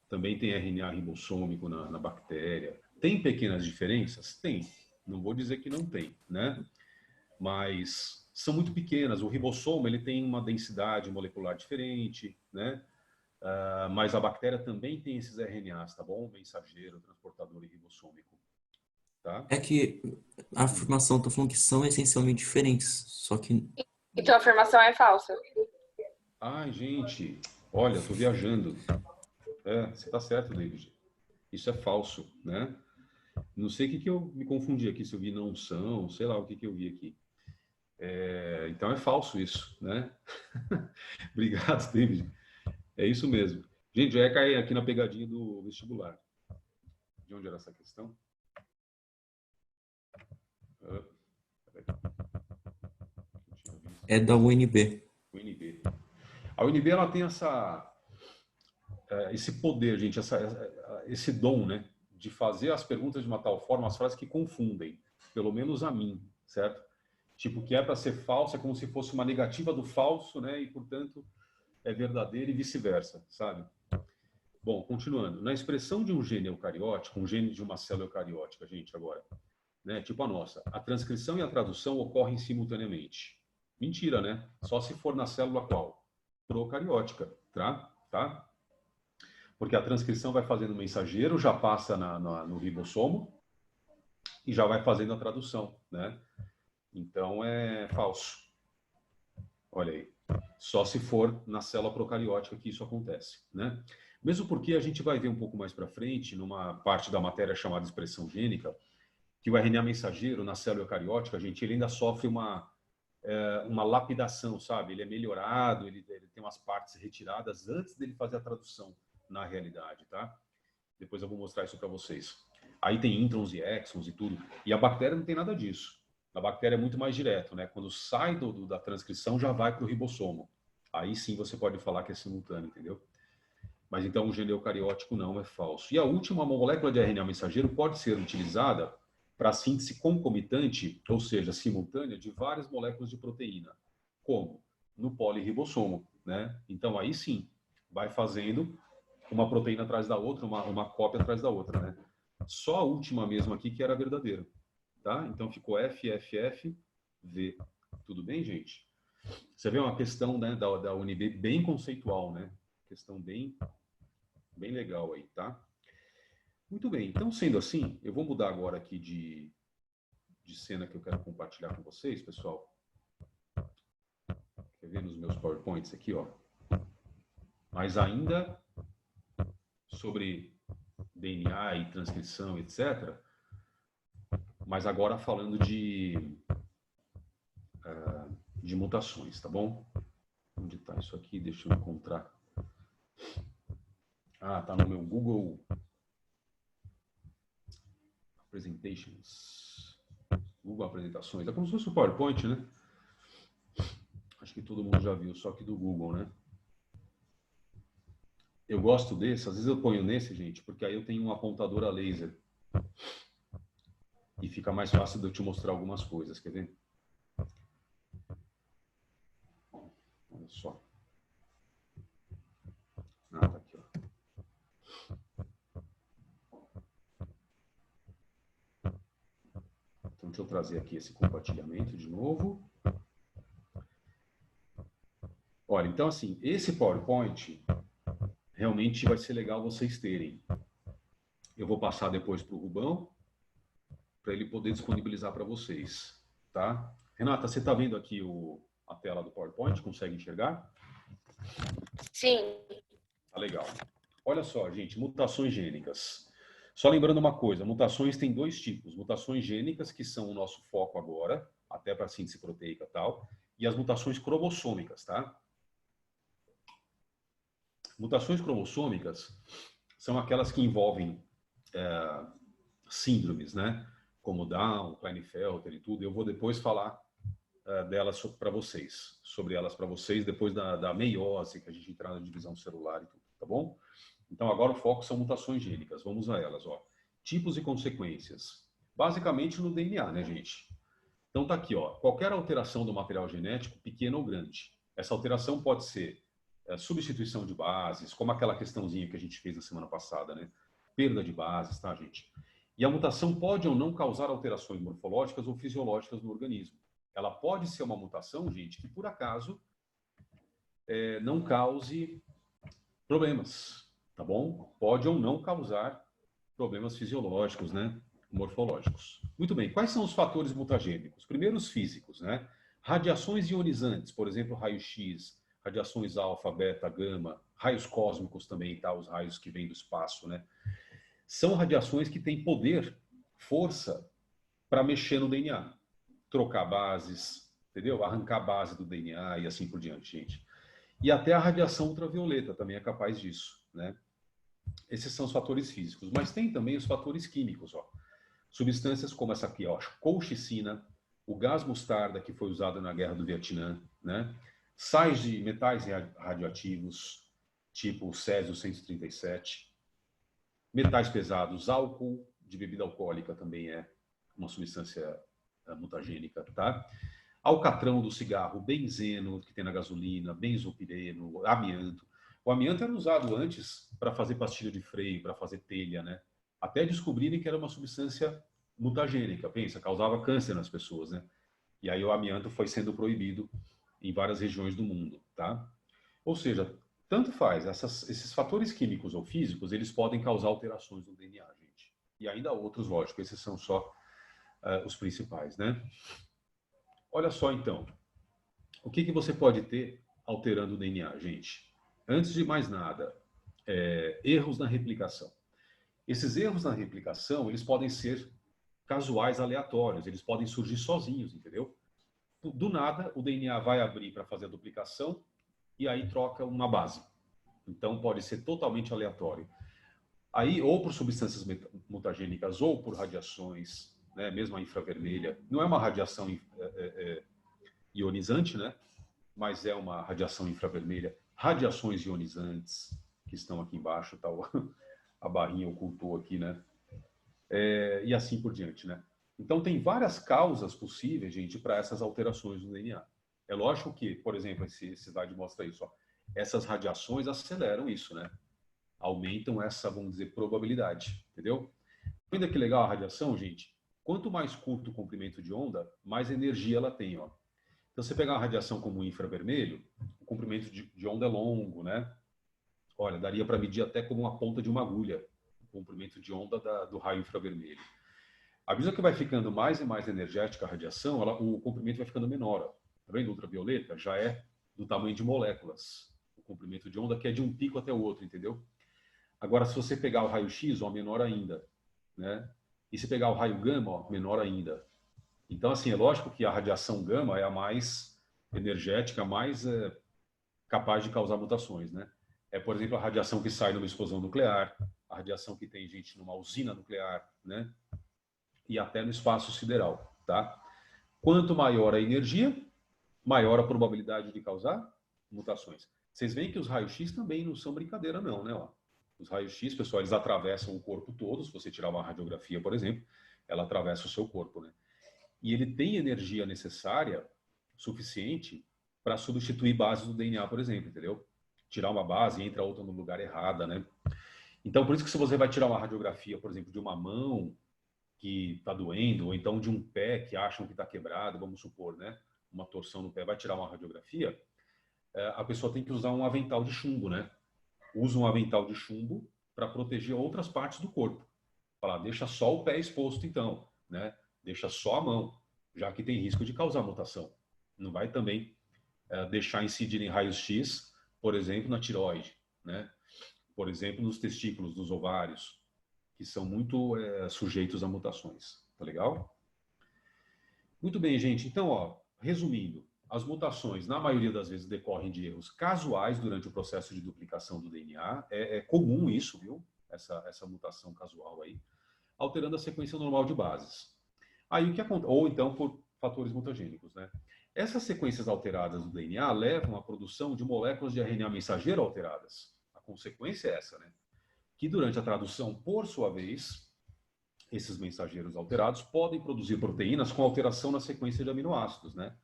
Também tem RNA ribossômico na bactéria. Tem pequenas diferenças? Tem. Não vou dizer que não tem, né? Mas são muito pequenas. O ribossomo ele tem uma densidade molecular diferente, né? Mas a bactéria também tem esses RNAs, tá bom? Mensageiro, transportador e ribossômico, tá? É que a afirmação tá falando que são essencialmente diferentes, só que Então a afirmação é falsa. Ai, gente, olha, eu tô viajando. Você tá certo, David. Isso é falso, né? Não sei o que eu me confundi aqui, se eu vi não são, sei lá o que eu vi aqui. Então é falso isso, né? Obrigado, David. É isso mesmo. Gente, já ia cair aqui na pegadinha do vestibular. De onde era essa questão? é da UNB. UNB. A UNB ela tem esse poder, gente, esse dom, né? De fazer as perguntas de uma tal forma, as frases que confundem, pelo menos a mim, certo? Tipo, que é para ser falso, é como se fosse uma negativa do falso, né? E, portanto, é verdadeiro e vice-versa, sabe? Bom, continuando. Na expressão de um gene eucariótico, um gene de uma célula eucariótica, gente, agora, né? Tipo a nossa, a transcrição e a tradução ocorrem simultaneamente. Mentira, né? Só se for na célula qual? Procariótica, tá? Porque a transcrição vai fazendo o mensageiro, já passa no ribossomo e já vai fazendo a tradução, né? Então é falso. Olha aí. Só se for na célula procariótica que isso acontece, né? Mesmo porque a gente vai ver um pouco mais para frente, numa parte da matéria chamada expressão gênica, que o RNA mensageiro na célula eucariótica, gente, ele ainda sofre uma lapidação, sabe? Ele é melhorado, ele tem umas partes retiradas antes dele fazer a tradução na realidade, tá? Depois eu vou mostrar isso para vocês. Aí tem introns e exons e tudo. E a bactéria não tem nada disso. A bactéria é muito mais direto, né? Quando sai da transcrição, já vai para o ribossomo. Aí sim você pode falar que é simultâneo, entendeu? Mas então o gene eucariótico não, é falso. E a última molécula de RNA mensageiro pode ser utilizada para síntese concomitante, ou seja, simultânea, de várias moléculas de proteína. Como? No polirribossomo, né? Então aí sim, vai fazendo uma proteína atrás da outra, uma cópia atrás da outra, né? Só a última mesmo aqui que era verdadeira, tá? Então ficou FFF-V. Tudo bem, gente? Você vê uma questão, né, da UNB bem conceitual, né? Questão bem legal aí, tá? Muito bem. Então, sendo assim, eu vou mudar agora aqui de cena que eu quero compartilhar com vocês, pessoal. Quer ver nos meus PowerPoints aqui, ó? Mas ainda sobre DNA e transcrição, etc. Mas agora falando de mutações, tá bom? Onde está isso aqui? Deixa eu encontrar. Ah, tá no meu Google Presentations. Google Apresentações. É como se fosse o PowerPoint, né? Acho que todo mundo já viu, só que do Google, né? Eu gosto desse, às vezes eu ponho nesse, gente, porque aí eu tenho um apontador a laser. E fica mais fácil de eu te mostrar algumas coisas, quer ver? Olha só. Ah, tá aqui, ó. Então, deixa eu trazer aqui esse compartilhamento de novo. Olha, então assim, esse PowerPoint realmente vai ser legal vocês terem. Eu vou passar depois para o Rubão, para ele poder disponibilizar para vocês, tá? Renata, você está vendo aqui a tela do PowerPoint? Consegue enxergar? Sim. Tá legal. Olha só, gente, mutações gênicas. Só lembrando uma coisa, mutações tem dois tipos. Mutações gênicas, que são o nosso foco agora, até para síntese proteica e tal, e as mutações cromossômicas, tá? Mutações cromossômicas são aquelas que envolvem síndromes, né? como Down, Klinefelter e tudo. Eu vou depois falar delas para vocês, sobre elas para vocês, depois da meiose, que a gente entrar na divisão celular e tudo, tá bom? Então, agora o foco são mutações gênicas. Vamos a elas, ó. Tipos e consequências. Basicamente no DNA, né, gente? Então, tá aqui, ó. Qualquer alteração do material genético, pequena ou grande. Essa alteração pode ser substituição de bases, como aquela questãozinha que a gente fez na semana passada, né? Perda de bases, tá, gente? E a mutação pode ou não causar alterações morfológicas ou fisiológicas no organismo. Ela pode ser uma mutação, gente, que por acaso não cause problemas, tá bom? Pode ou não causar problemas fisiológicos, né? Morfológicos. Muito bem. Quais são os fatores mutagênicos? Primeiro, os físicos, né? Radiações ionizantes, por exemplo, raio-x, radiações alfa, beta, gama, raios cósmicos também, tá? Os raios que vêm do espaço, né? São radiações que têm poder, força para mexer no DNA, trocar bases, entendeu? Arrancar a base do DNA e assim por diante, gente. E até a radiação ultravioleta também é capaz disso, né? Esses são os fatores físicos, mas tem também os fatores químicos, ó. Substâncias como essa aqui, ó, colchicina, o gás mostarda que foi usado na Guerra do Vietnã, né? Sais de metais radioativos, tipo o césio 137, metais pesados, álcool de bebida alcoólica também é uma substância mutagênica, tá? Alcatrão do cigarro, benzeno que tem na gasolina, benzopireno, amianto. O amianto era usado antes para fazer pastilha de freio, para fazer telha, né? Até descobrirem que era uma substância mutagênica, pensa, causava câncer nas pessoas, né? E aí o amianto foi sendo proibido em várias regiões do mundo, tá? Ou seja, tanto faz, esses fatores químicos ou físicos, eles podem causar alterações no DNA, gente. E ainda outros, lógico, esses são só os principais, né? Olha só, então, o que você pode ter alterando o DNA, gente? Antes de mais nada, erros na replicação. Esses erros na replicação, eles podem ser casuais, aleatórios, eles podem surgir sozinhos, entendeu? Do nada, o DNA vai abrir para fazer a duplicação e aí troca uma base. Então, pode ser totalmente aleatório. Aí, ou por substâncias mutagênicas, ou por radiações, né? Mesmo a infravermelha. Não é uma radiação ionizante, né? Mas é uma radiação infravermelha. Radiações ionizantes, que estão aqui embaixo, tá? A barrinha ocultou aqui, né? E assim por diante, né? Então, tem várias causas possíveis, gente, para essas alterações no DNA. É lógico que, por exemplo, esse slide mostra isso, ó. Essas radiações aceleram isso, né? Aumentam essa, vamos dizer, probabilidade, entendeu? Ainda que legal a radiação, gente, quanto mais curto o comprimento de onda, mais energia ela tem, ó. Então, você pegar uma radiação como o infravermelho, o comprimento de onda é longo, né? Olha, daria para medir até como uma ponta de uma agulha, o comprimento de onda do raio infravermelho. À medida que vai ficando mais e mais energética a radiação, o comprimento vai ficando menor. Ó. Tá vendo? Ultravioleta já é do tamanho de moléculas. O comprimento de onda que é de um pico até o outro, entendeu? Agora, se você pegar o raio-x, ó, menor ainda, né? E se pegar o raio gama, ó, menor ainda. Então, assim, é lógico que a radiação gama é a mais energética, a mais capaz de causar mutações, né? É, por exemplo, a radiação que sai numa explosão nuclear, a radiação que tem gente numa usina nuclear, né? E até no espaço sideral, tá? Quanto maior a energia, maior a probabilidade de causar mutações. Vocês veem que os raios-x também não são brincadeira não, né? Ó, os raios-x, pessoal, eles atravessam o corpo todo. Se você tirar uma radiografia, por exemplo, ela atravessa o seu corpo, né? E ele tem energia necessária, suficiente, para substituir bases do DNA, por exemplo, entendeu? Tirar uma base e entra outra no lugar errada, né? Então, por isso que se você vai tirar uma radiografia, por exemplo, de uma mão que está doendo, ou então de um pé que acham que está quebrado, vamos supor, né? Uma torção no pé, vai tirar uma radiografia, a pessoa tem que usar um avental de chumbo, né? Usa um avental de chumbo para proteger outras partes do corpo. Falar, deixa só o pé exposto, então, né? Deixa só a mão, já que tem risco de causar mutação. Não vai também deixar incidir em raios-x, por exemplo, na tireoide, né? Por exemplo, nos testículos, nos ovários, que são muito sujeitos a mutações. Tá legal? Muito bem, gente. Então, ó, resumindo, as mutações, na maioria das vezes, decorrem de erros casuais durante o processo de duplicação do DNA. É comum isso, viu? Essa mutação casual aí, alterando a sequência normal de bases. Aí o que acontece? Ou então por fatores mutagênicos, né? Essas sequências alteradas do DNA levam à produção de moléculas de RNA mensageiro alteradas. A consequência é essa, né? Que durante a tradução, por sua vez, esses mensageiros alterados podem produzir proteínas com alteração na sequência de aminoácidos, né?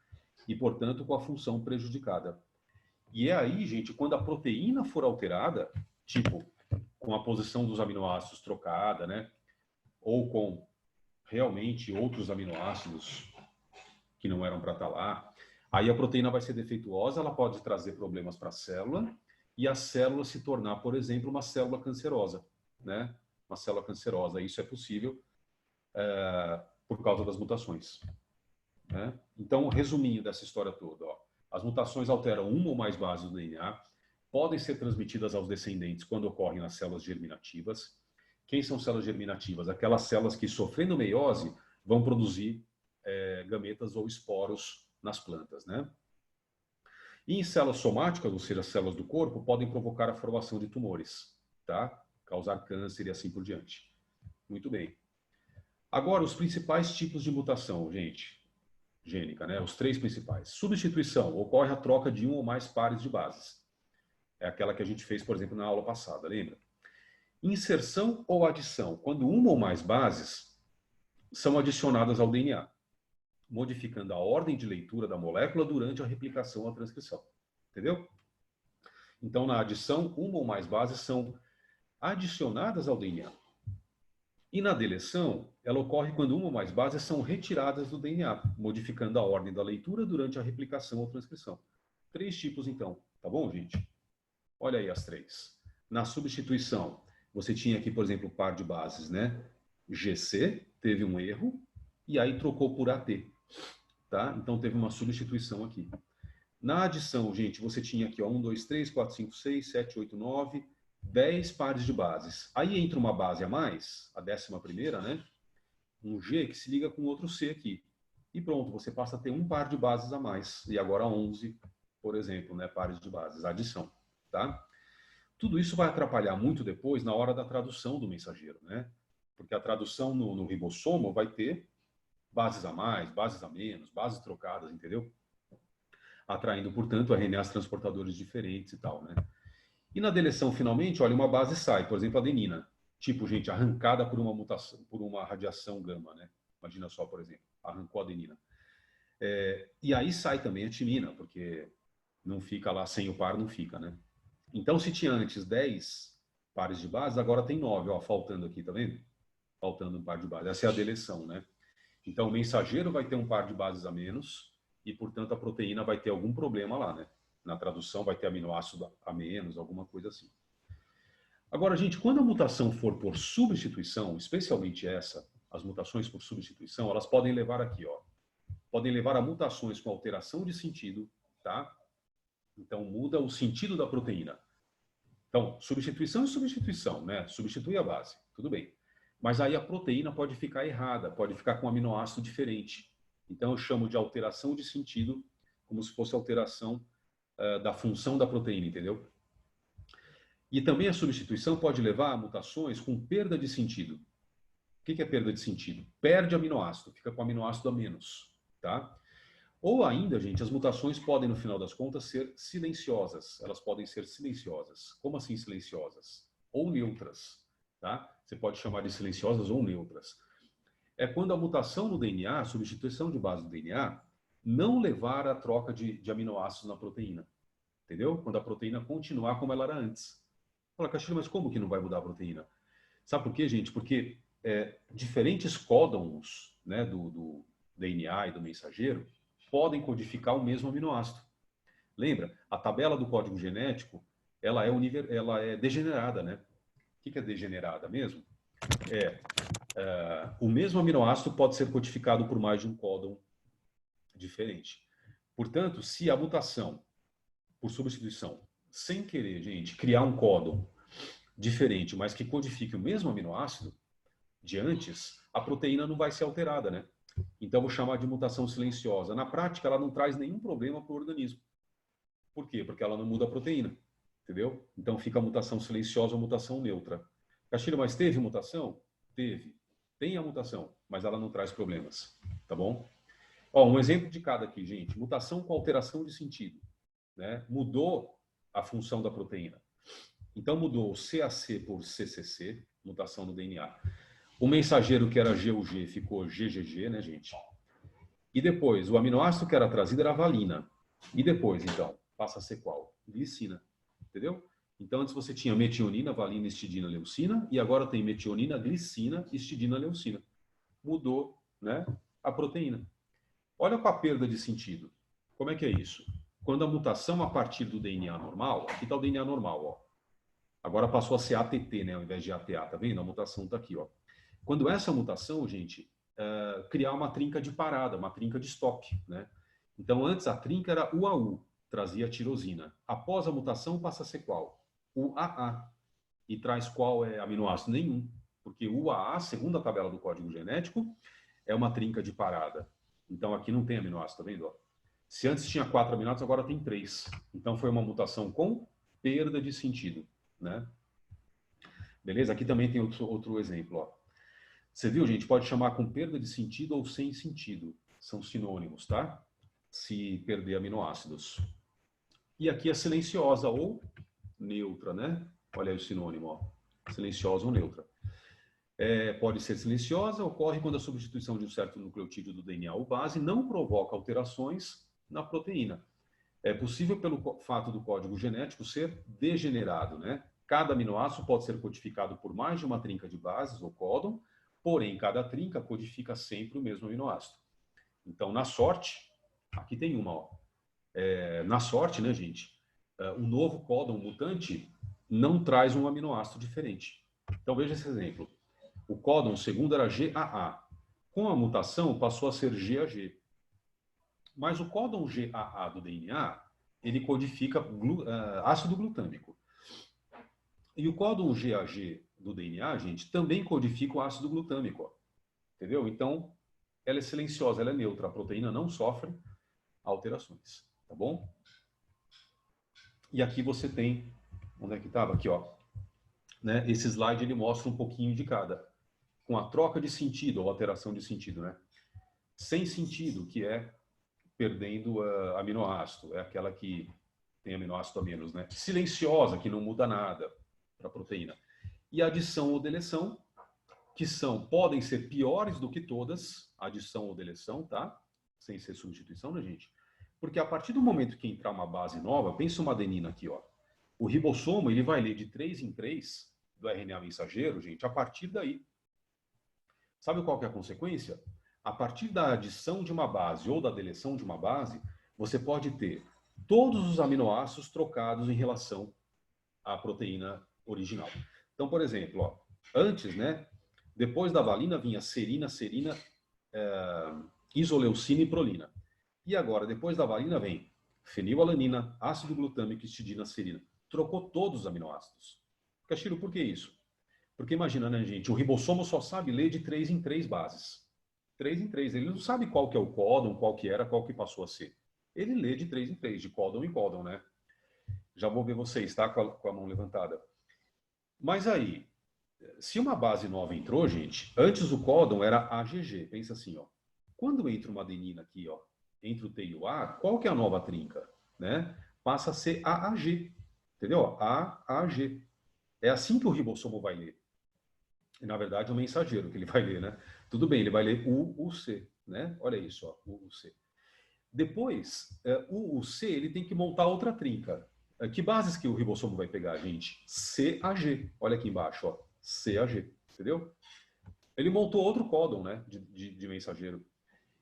E, portanto, com a função prejudicada. E é aí, gente, quando a proteína for alterada, tipo, com a posição dos aminoácidos trocada, né? Ou com realmente outros aminoácidos que não eram para estar lá, aí a proteína vai ser defeituosa, ela pode trazer problemas para a célula e a célula se tornar, por exemplo, uma célula cancerosa, né? Uma célula cancerosa. Isso é possível por causa das mutações, né? Então, resuminho dessa história toda, ó. As mutações alteram uma ou mais bases do DNA, podem ser transmitidas aos descendentes quando ocorrem nas células germinativas. Quem são células germinativas? Aquelas células que, sofrendo meiose, vão produzir gametas ou esporos nas plantas, né? E em células somáticas, ou seja, células do corpo, podem provocar a formação de tumores, tá? Causar câncer e assim por diante. Muito bem. Agora, os principais tipos de mutação, gente, gênica, né? Os 3 principais. Substituição, ocorre a troca de um ou mais pares de bases. É aquela que a gente fez, por exemplo, na aula passada, lembra? Inserção ou adição, quando uma ou mais bases são adicionadas ao DNA, modificando a ordem de leitura da molécula durante a replicação ou a transcrição. Entendeu? Então, na adição, uma ou mais bases são adicionadas ao DNA. E na deleção, ela ocorre quando uma ou mais bases são retiradas do DNA, modificando a ordem da leitura durante a replicação ou transcrição. 3 tipos, então. Tá bom, gente? Olha aí as 3. Na substituição, você tinha aqui, por exemplo, o par de bases, né? GC, teve um erro, e aí trocou por AT. Tá? Então, teve uma substituição aqui. Na adição, gente, você tinha aqui ó, 1, 2, 3, 4, 5, 6, 7, 8, 9, 10 pares de bases. Aí entra uma base a mais, a 11ª, né? Um G que se liga com outro C aqui. E pronto, você passa a ter um par de bases a mais. E agora 11, por exemplo, né? Pares de bases, adição. Tá? Tudo isso vai atrapalhar muito depois na hora da tradução do mensageiro, né? Porque a tradução no ribossomo vai ter bases a mais, bases a menos, bases trocadas, entendeu? Atraindo, portanto, RNAs transportadores diferentes e tal, né? E na deleção, finalmente, olha, uma base sai, por exemplo, a adenina. Tipo, gente, arrancada por uma mutação, por uma radiação gama, né? Imagina só, por exemplo, arrancou a adenina. E aí sai também a timina, porque não fica lá sem o par, não fica, né? Então, se tinha antes 10 pares de bases, agora tem 9, ó, faltando aqui, tá vendo? Faltando um par de bases. Essa é a deleção, né? Então, o mensageiro vai ter um par de bases a menos e, portanto, a proteína vai ter algum problema lá, né? Na tradução vai ter aminoácido a menos, alguma coisa assim. Agora, gente, quando a mutação for por substituição, especialmente essa, as mutações por substituição, elas podem levar aqui, ó. Podem levar a mutações com alteração de sentido, tá? Então, muda o sentido da proteína. Então, substituição e substituição, né? Substitui a base, tudo bem. Mas aí a proteína pode ficar errada, pode ficar com um aminoácido diferente. Então, eu chamo de alteração de sentido, como se fosse alteração da função da proteína, entendeu? E também a substituição pode levar a mutações com perda de sentido. O que é perda de sentido? Perde aminoácido, fica com aminoácido a menos, tá? Ou ainda, gente, as mutações podem, no final das contas, ser silenciosas. Elas podem ser silenciosas. Como assim silenciosas? Ou neutras, tá? Você pode chamar de silenciosas ou neutras. É quando a mutação no DNA, a substituição de base do DNA, não levar à troca de aminoácidos na proteína. Entendeu? Quando a proteína continuar como ela era antes. Fala, Castilho, mas como que não vai mudar a proteína? Sabe por quê, gente? Porque diferentes códons, né, do DNA e do mensageiro podem codificar o mesmo aminoácido. Lembra? A tabela do código genético, ela é degenerada, né? O que é degenerada mesmo? O mesmo aminoácido pode ser codificado por mais de um códon diferente. Portanto, se a mutação por substituição, sem querer, gente, criar um códon diferente, mas que codifique o mesmo aminoácido de antes, a proteína não vai ser alterada, né? Então, vou chamar de mutação silenciosa. Na prática, ela não traz nenhum problema para o organismo. Por quê? Porque ela não muda a proteína, entendeu? Então, fica a mutação silenciosa ou mutação neutra. Castilho, mas teve mutação? Teve. Tem a mutação, mas ela não traz problemas, tá bom? Ó, um exemplo de cada aqui, gente. Mutação com alteração de sentido, né? Mudou a função da proteína. Então, mudou o CAC por CCC, mutação no DNA. O mensageiro que era GUG ficou GGG, né, gente? E depois, o aminoácido que era trazido era valina. E depois, então, passa a ser qual? Glicina, entendeu? Então, antes você tinha metionina, valina, histidina, leucina, e agora tem metionina, glicina, histidina, leucina. Mudou, né, a proteína. Olha com a perda de sentido. Como é que é isso? Quando a mutação a partir do DNA normal, aqui está o DNA normal, ó. Agora passou a ser ATT, né, ao invés de ATA, tá vendo? A mutação está aqui, ó. Quando essa mutação, gente, criar uma trinca de parada, uma trinca de stop, né? Então, antes a trinca era UAU, trazia tirosina. Após a mutação, passa a ser qual? UAA. E traz qual aminoácido? Nenhum. Porque UAA, segundo a tabela do código genético, é uma trinca de parada. Então, aqui não tem aminoácido, tá vendo? Ó? Se antes tinha 4 aminoácidos, agora tem 3. Então, foi uma mutação com perda de sentido, né? Beleza? Aqui também tem outro exemplo, ó. Você viu, gente? Pode chamar com perda de sentido ou sem sentido. São sinônimos, tá? Se perder aminoácidos. E aqui é silenciosa ou neutra, né? Olha aí o sinônimo, ó. Silenciosa ou neutra. Pode ser silenciosa, ocorre quando a substituição de um certo nucleotídeo do DNA ou base não provoca alterações na proteína. É possível pelo fato do código genético ser degenerado, né? Cada aminoácido pode ser codificado por mais de uma trinca de bases ou códon, porém cada trinca codifica sempre o mesmo aminoácido. Então, na sorte, aqui tem uma, ó. Na sorte, né, gente? Um novo códon mutante não traz um aminoácido diferente. Então, veja esse exemplo. O códon segundo era GAA. Com a mutação, passou a ser GAG. Mas o códon GAA do DNA, ele codifica ácido glutâmico. E o códon GAG do DNA, gente, também codifica o ácido glutâmico. Ó. Entendeu? Então, ela é silenciosa, ela é neutra. A proteína não sofre alterações. Tá bom? E aqui você tem... Onde é que estava? Aqui, ó. Né? Esse slide, ele mostra um pouquinho de cada. Com a troca de sentido, ou alteração de sentido, né? Sem sentido, que é perdendo aminoácido, é aquela que tem aminoácido a menos, né? Silenciosa, que não muda nada para a proteína. E adição ou deleção, que podem ser piores do que todas, adição ou deleção, tá? Sem ser substituição, né, gente? Porque a partir do momento que entrar uma base nova, pensa uma adenina aqui, ó. O ribossomo, ele vai ler de 3 em 3 do RNA mensageiro, gente, a partir daí. Sabe qual que é a consequência? A partir da adição de uma base ou da deleção de uma base, você pode ter todos os aminoácidos trocados em relação à proteína original. Então, por exemplo, ó, antes, né, depois da valina vinha serina, isoleucina e prolina. E agora, depois da valina vem fenilalanina, ácido glutâmico, histidina, serina. Trocou todos os aminoácidos. Castilho, por que isso? Porque imagina, né, gente, o ribossomo só sabe ler de 3 em 3 bases. 3 em 3. Ele não sabe qual que é o códon, qual que era, qual que passou a ser. Ele lê de 3 em 3, de códon em códon, né? Já vou ver vocês, tá? Com a mão levantada. Mas aí, se uma base nova entrou, gente, antes o códon era AGG. Pensa assim, ó. Quando entra uma adenina aqui, ó, entre o T e o A, qual que é a nova trinca? Né? Passa a ser AAG. Entendeu? AAG. É assim que o ribossomo vai ler. E, na verdade, é o mensageiro que ele vai ler, né? Tudo bem, ele vai ler UUC, né? Olha isso, ó, UUC. Depois, o UUC, ele tem que montar outra trinca. Que bases que o ribossomo vai pegar, gente? CAG. Olha aqui embaixo, ó. CAG, entendeu? Ele montou outro códon, né, de mensageiro.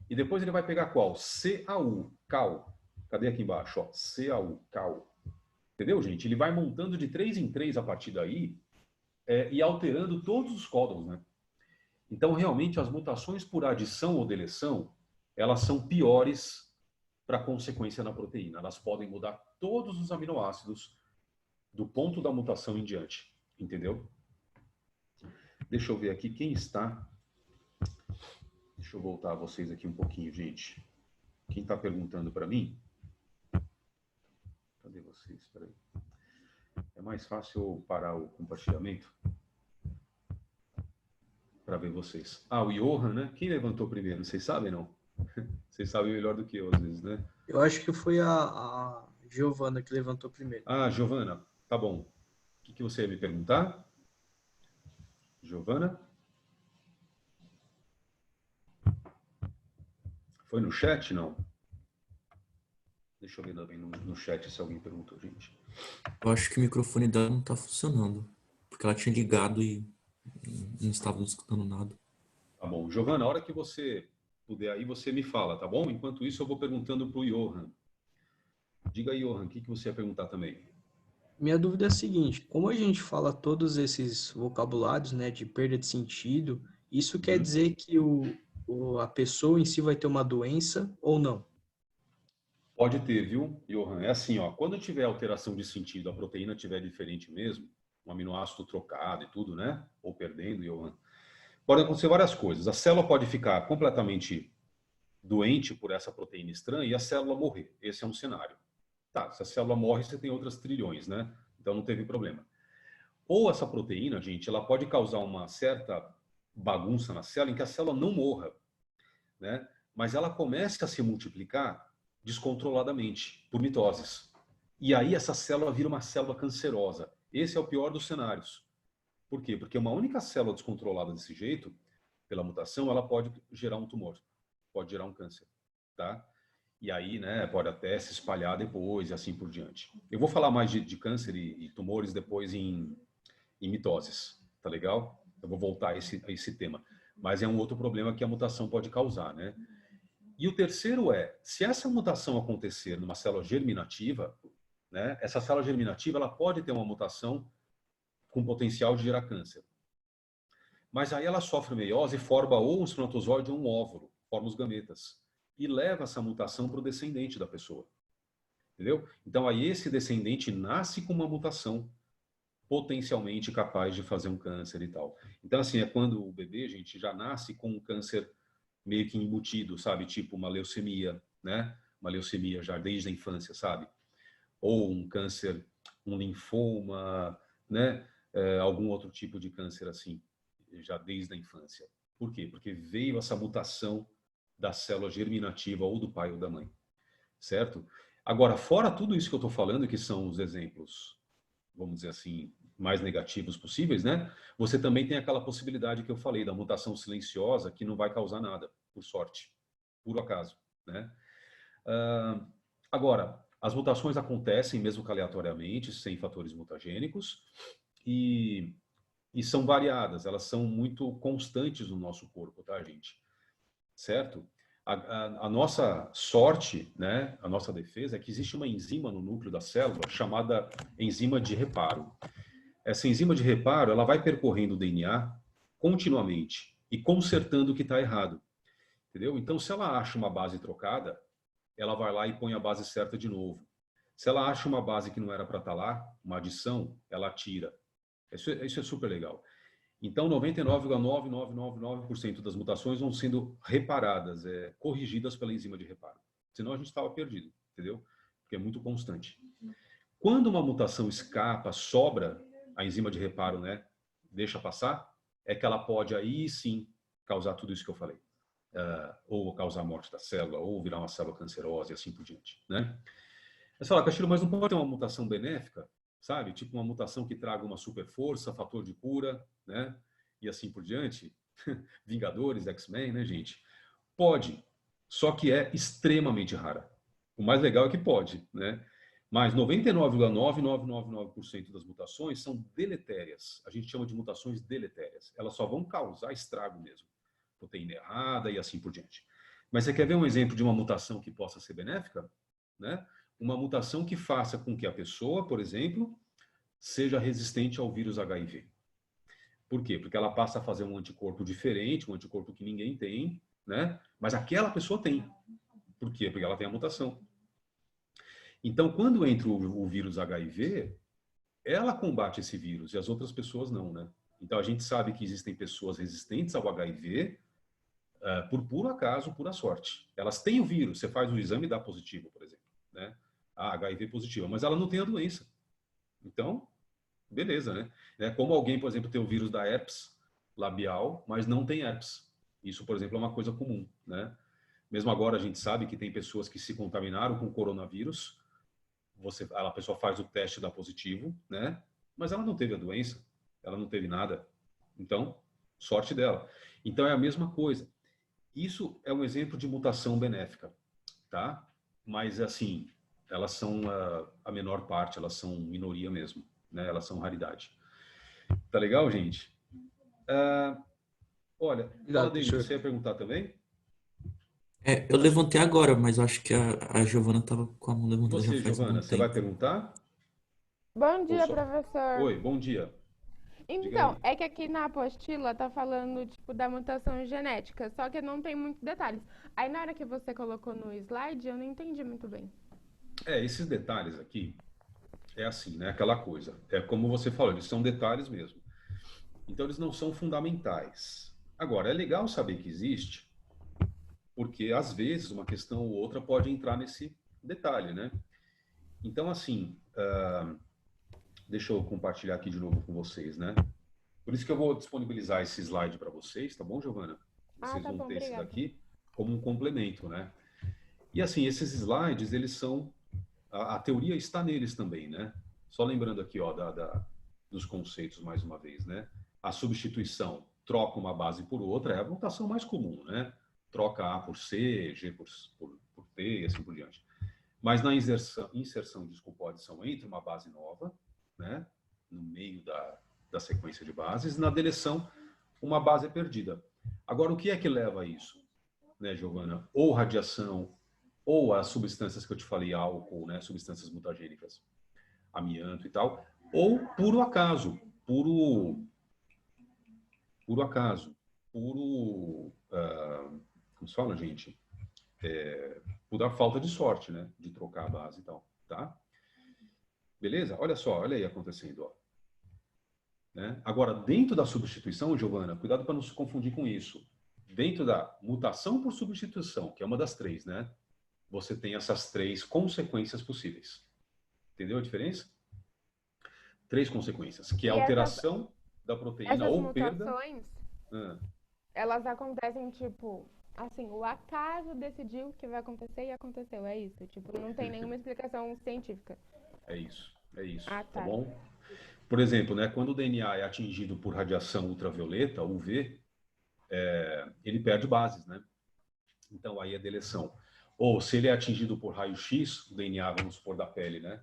E depois ele vai pegar qual? CAU, CAU. Cadê aqui embaixo, ó? CAU, CAU. Entendeu, gente? Ele vai montando de 3 em 3 a partir daí, e alterando todos os códons, né? Então, realmente, as mutações por adição ou deleção, elas são piores para a consequência na proteína. Elas podem mudar todos os aminoácidos do ponto da mutação em diante. Entendeu? Deixa eu ver aqui quem está. Deixa eu voltar a vocês aqui um pouquinho, gente. Quem está perguntando para mim? Cadê vocês? Espera aí. É mais fácil eu parar o compartilhamento? para ver vocês. Ah, o Johan, né? Quem levantou primeiro? Vocês sabem, não? Vocês sabem melhor do que eu, às vezes, né? Eu acho que foi a Giovana que levantou primeiro. Ah, Giovana, tá bom. O que você ia me perguntar? Giovana? Foi no chat, não? Deixa eu ver também no chat se alguém perguntou, gente. Eu acho que o microfone dela não tá funcionando. Porque ela tinha ligado e não estava escutando nada. Tá bom. Giovana, a hora que você puder aí, você me fala, tá bom? Enquanto isso, eu vou perguntando pro Johan. Diga aí, Johan, o que você ia perguntar também? Minha dúvida é a seguinte, como a gente fala todos esses vocabulários, né, de perda de sentido, isso quer dizer que a pessoa em si vai ter uma doença ou não? Pode ter, viu, Johan? É assim, ó, quando tiver alteração de sentido, a proteína tiver diferente mesmo, um aminoácido trocado e tudo, né? Ou perdendo, Johan, podem acontecer várias coisas. A célula pode ficar completamente doente por essa proteína estranha e a célula morrer. Esse é um cenário. Tá, se a célula morre, você tem outras trilhões, né? Então não teve problema. Ou essa proteína, gente, ela pode causar uma certa bagunça na célula em que a célula não morra, né? Mas ela começa a se multiplicar descontroladamente por mitoses. E aí essa célula vira uma célula cancerosa. Esse é o pior dos cenários. Por quê? Porque uma única célula descontrolada desse jeito, pela mutação, ela pode gerar um tumor, pode gerar um câncer, tá? E aí, né, pode até se espalhar depois e assim por diante. Eu vou falar mais de câncer e tumores depois em mitoses, tá legal? Eu vou voltar a esse tema. Mas é um outro problema que a mutação pode causar, né? E o terceiro é, se essa mutação acontecer numa célula germinativa, né, essa célula germinativa ela pode ter uma mutação com potencial de gerar câncer. Mas aí ela sofre meiose e forma ou um espermatozoide ou um óvulo, forma os gametas, e leva essa mutação para o descendente da pessoa. Entendeu? Então aí esse descendente nasce com uma mutação potencialmente capaz de fazer um câncer e tal. Então assim, é quando o bebê, gente, já nasce com um câncer meio que embutido, sabe? Tipo uma leucemia, né? Uma leucemia já desde a infância, sabe? Ou um câncer, um linfoma, né? Algum outro tipo de câncer assim, já desde a infância. Por quê? Porque veio essa mutação da célula germinativa ou do pai ou da mãe, certo? Agora, fora tudo isso que eu estou falando, que são os exemplos, vamos dizer assim, mais negativos possíveis, né? Você também tem aquela possibilidade que eu falei, da mutação silenciosa, que não vai causar nada, por sorte, por acaso, né? Agora, as mutações acontecem mesmo que aleatoriamente, sem fatores mutagênicos, e são variadas, elas são muito constantes no nosso corpo, tá, gente? Certo? A nossa sorte, né, a nossa defesa é que existe uma enzima no núcleo da célula chamada enzima de reparo. Essa enzima de reparo, ela vai percorrendo o DNA continuamente e consertando o que está errado. Entendeu? Então, se ela acha uma base trocada, ela vai lá e põe a base certa de novo. Se ela acha uma base que não era para estar lá, uma adição, ela tira. Isso é super legal. Então, 99,9999% das mutações vão sendo reparadas, corrigidas pela enzima de reparo. Senão a gente estava perdido, entendeu? Porque é muito constante. Quando uma mutação escapa, sobra, a enzima de reparo, né, deixa passar, é que ela pode aí sim causar tudo isso que eu falei. Ou causar a morte da célula, ou virar uma célula cancerosa e assim por diante, né? Mas fala, Castilho, mas não pode ter uma mutação benéfica? Sabe? Tipo uma mutação que traga uma super força, fator de cura, né? E assim por diante. Vingadores, X-Men, né, gente? Pode, só que é extremamente rara. O mais legal é que pode, né? Mas 99,9999% das mutações são deletérias. A gente chama de mutações deletérias. Elas só vão causar estrago mesmo. Proteína errada e assim por diante. Mas você quer ver um exemplo de uma mutação que possa ser benéfica? Né? Uma mutação que faça com que a pessoa, por exemplo, seja resistente ao vírus HIV. Por quê? Porque ela passa a fazer um anticorpo diferente, um anticorpo que ninguém tem, né? Mas aquela pessoa tem. Por quê? Porque ela tem a mutação. Então, quando entra o vírus HIV, ela combate esse vírus e as outras pessoas não, né? Então, a gente sabe que existem pessoas resistentes ao HIV por puro acaso, pura sorte. Elas têm o vírus, você faz um exame e dá positivo, por exemplo, né? HIV positiva, mas ela não tem a doença. Então, beleza, né? Como alguém, por exemplo, tem o vírus da herpes, labial, mas não tem herpes. Isso, por exemplo, é uma coisa comum, né? Mesmo agora a gente sabe que tem pessoas que se contaminaram com coronavírus, a pessoa faz o teste e dá positivo, né? Mas ela não teve a doença, ela não teve nada. Então, sorte dela. Então é a mesma coisa. Isso é um exemplo de mutação benéfica, tá? Mas assim, elas são a menor parte, elas são minoria mesmo, né? Elas são raridade. Tá legal, gente? Olha, fala, David, professor. você ia perguntar também? Eu levantei agora, mas eu acho que a Giovana estava com a mão E levantada já você, faz algum Giovana, você vai tempo. perguntar? Bom Ou dia, só... professor. Oi, bom dia. Diga Então, aí. é que aqui na apostila tá falando, tipo, da mutação genética, só que não tem muitos detalhes. Aí na hora que você colocou no slide, eu não entendi muito bem. Esses detalhes aqui, é assim, né? Aquela coisa. É como você falou, eles são detalhes mesmo. Então, eles não são fundamentais. Agora, é legal saber que existe, porque, às vezes, uma questão ou outra pode entrar nesse detalhe, né? Então, assim, deixa eu compartilhar aqui de novo com vocês, né? Por isso que eu vou disponibilizar esse slide para vocês, tá bom, Giovana? Vocês Tá vão bom, ter esse obrigada. daqui como um complemento, né? E, assim, esses slides, eles são... A teoria está neles também, né? Só lembrando aqui, ó, dos conceitos, mais uma vez, né? A substituição, troca uma base por outra, é a mutação mais comum, né? Troca A por C, G por T e assim por diante. Mas na inserção, desculpa, adição entre uma base nova, né? No meio da sequência de bases, na deleção, uma base é perdida. Agora, o que é que leva a isso, né, Giovana? Ou radiação, ou as substâncias que eu te falei, álcool, né, substâncias mutagênicas, amianto e tal, ou puro acaso, puro acaso, como se fala, gente? Pura falta de sorte, né, de trocar a base e tal, tá? Beleza? Olha só, olha aí acontecendo, ó. Né? Agora, dentro da substituição, Giovana, cuidado para não se confundir com isso. Dentro da mutação por substituição, que é uma das três, né? Você tem essas três consequências possíveis. Entendeu a diferença? Três consequências, que é a E alteração da proteína essas ou perda... mutações, elas acontecem, tipo, assim, o acaso decidiu que vai acontecer e aconteceu, é isso? Tipo, não tem nenhuma explicação científica. É isso, Ah, tá tá. bom? Por exemplo, né, quando o DNA é atingido por radiação ultravioleta, UV, ele perde bases, né? Então aí é deleção. Ou se ele é atingido por raio-x, o DNA, vamos supor, da pele, né?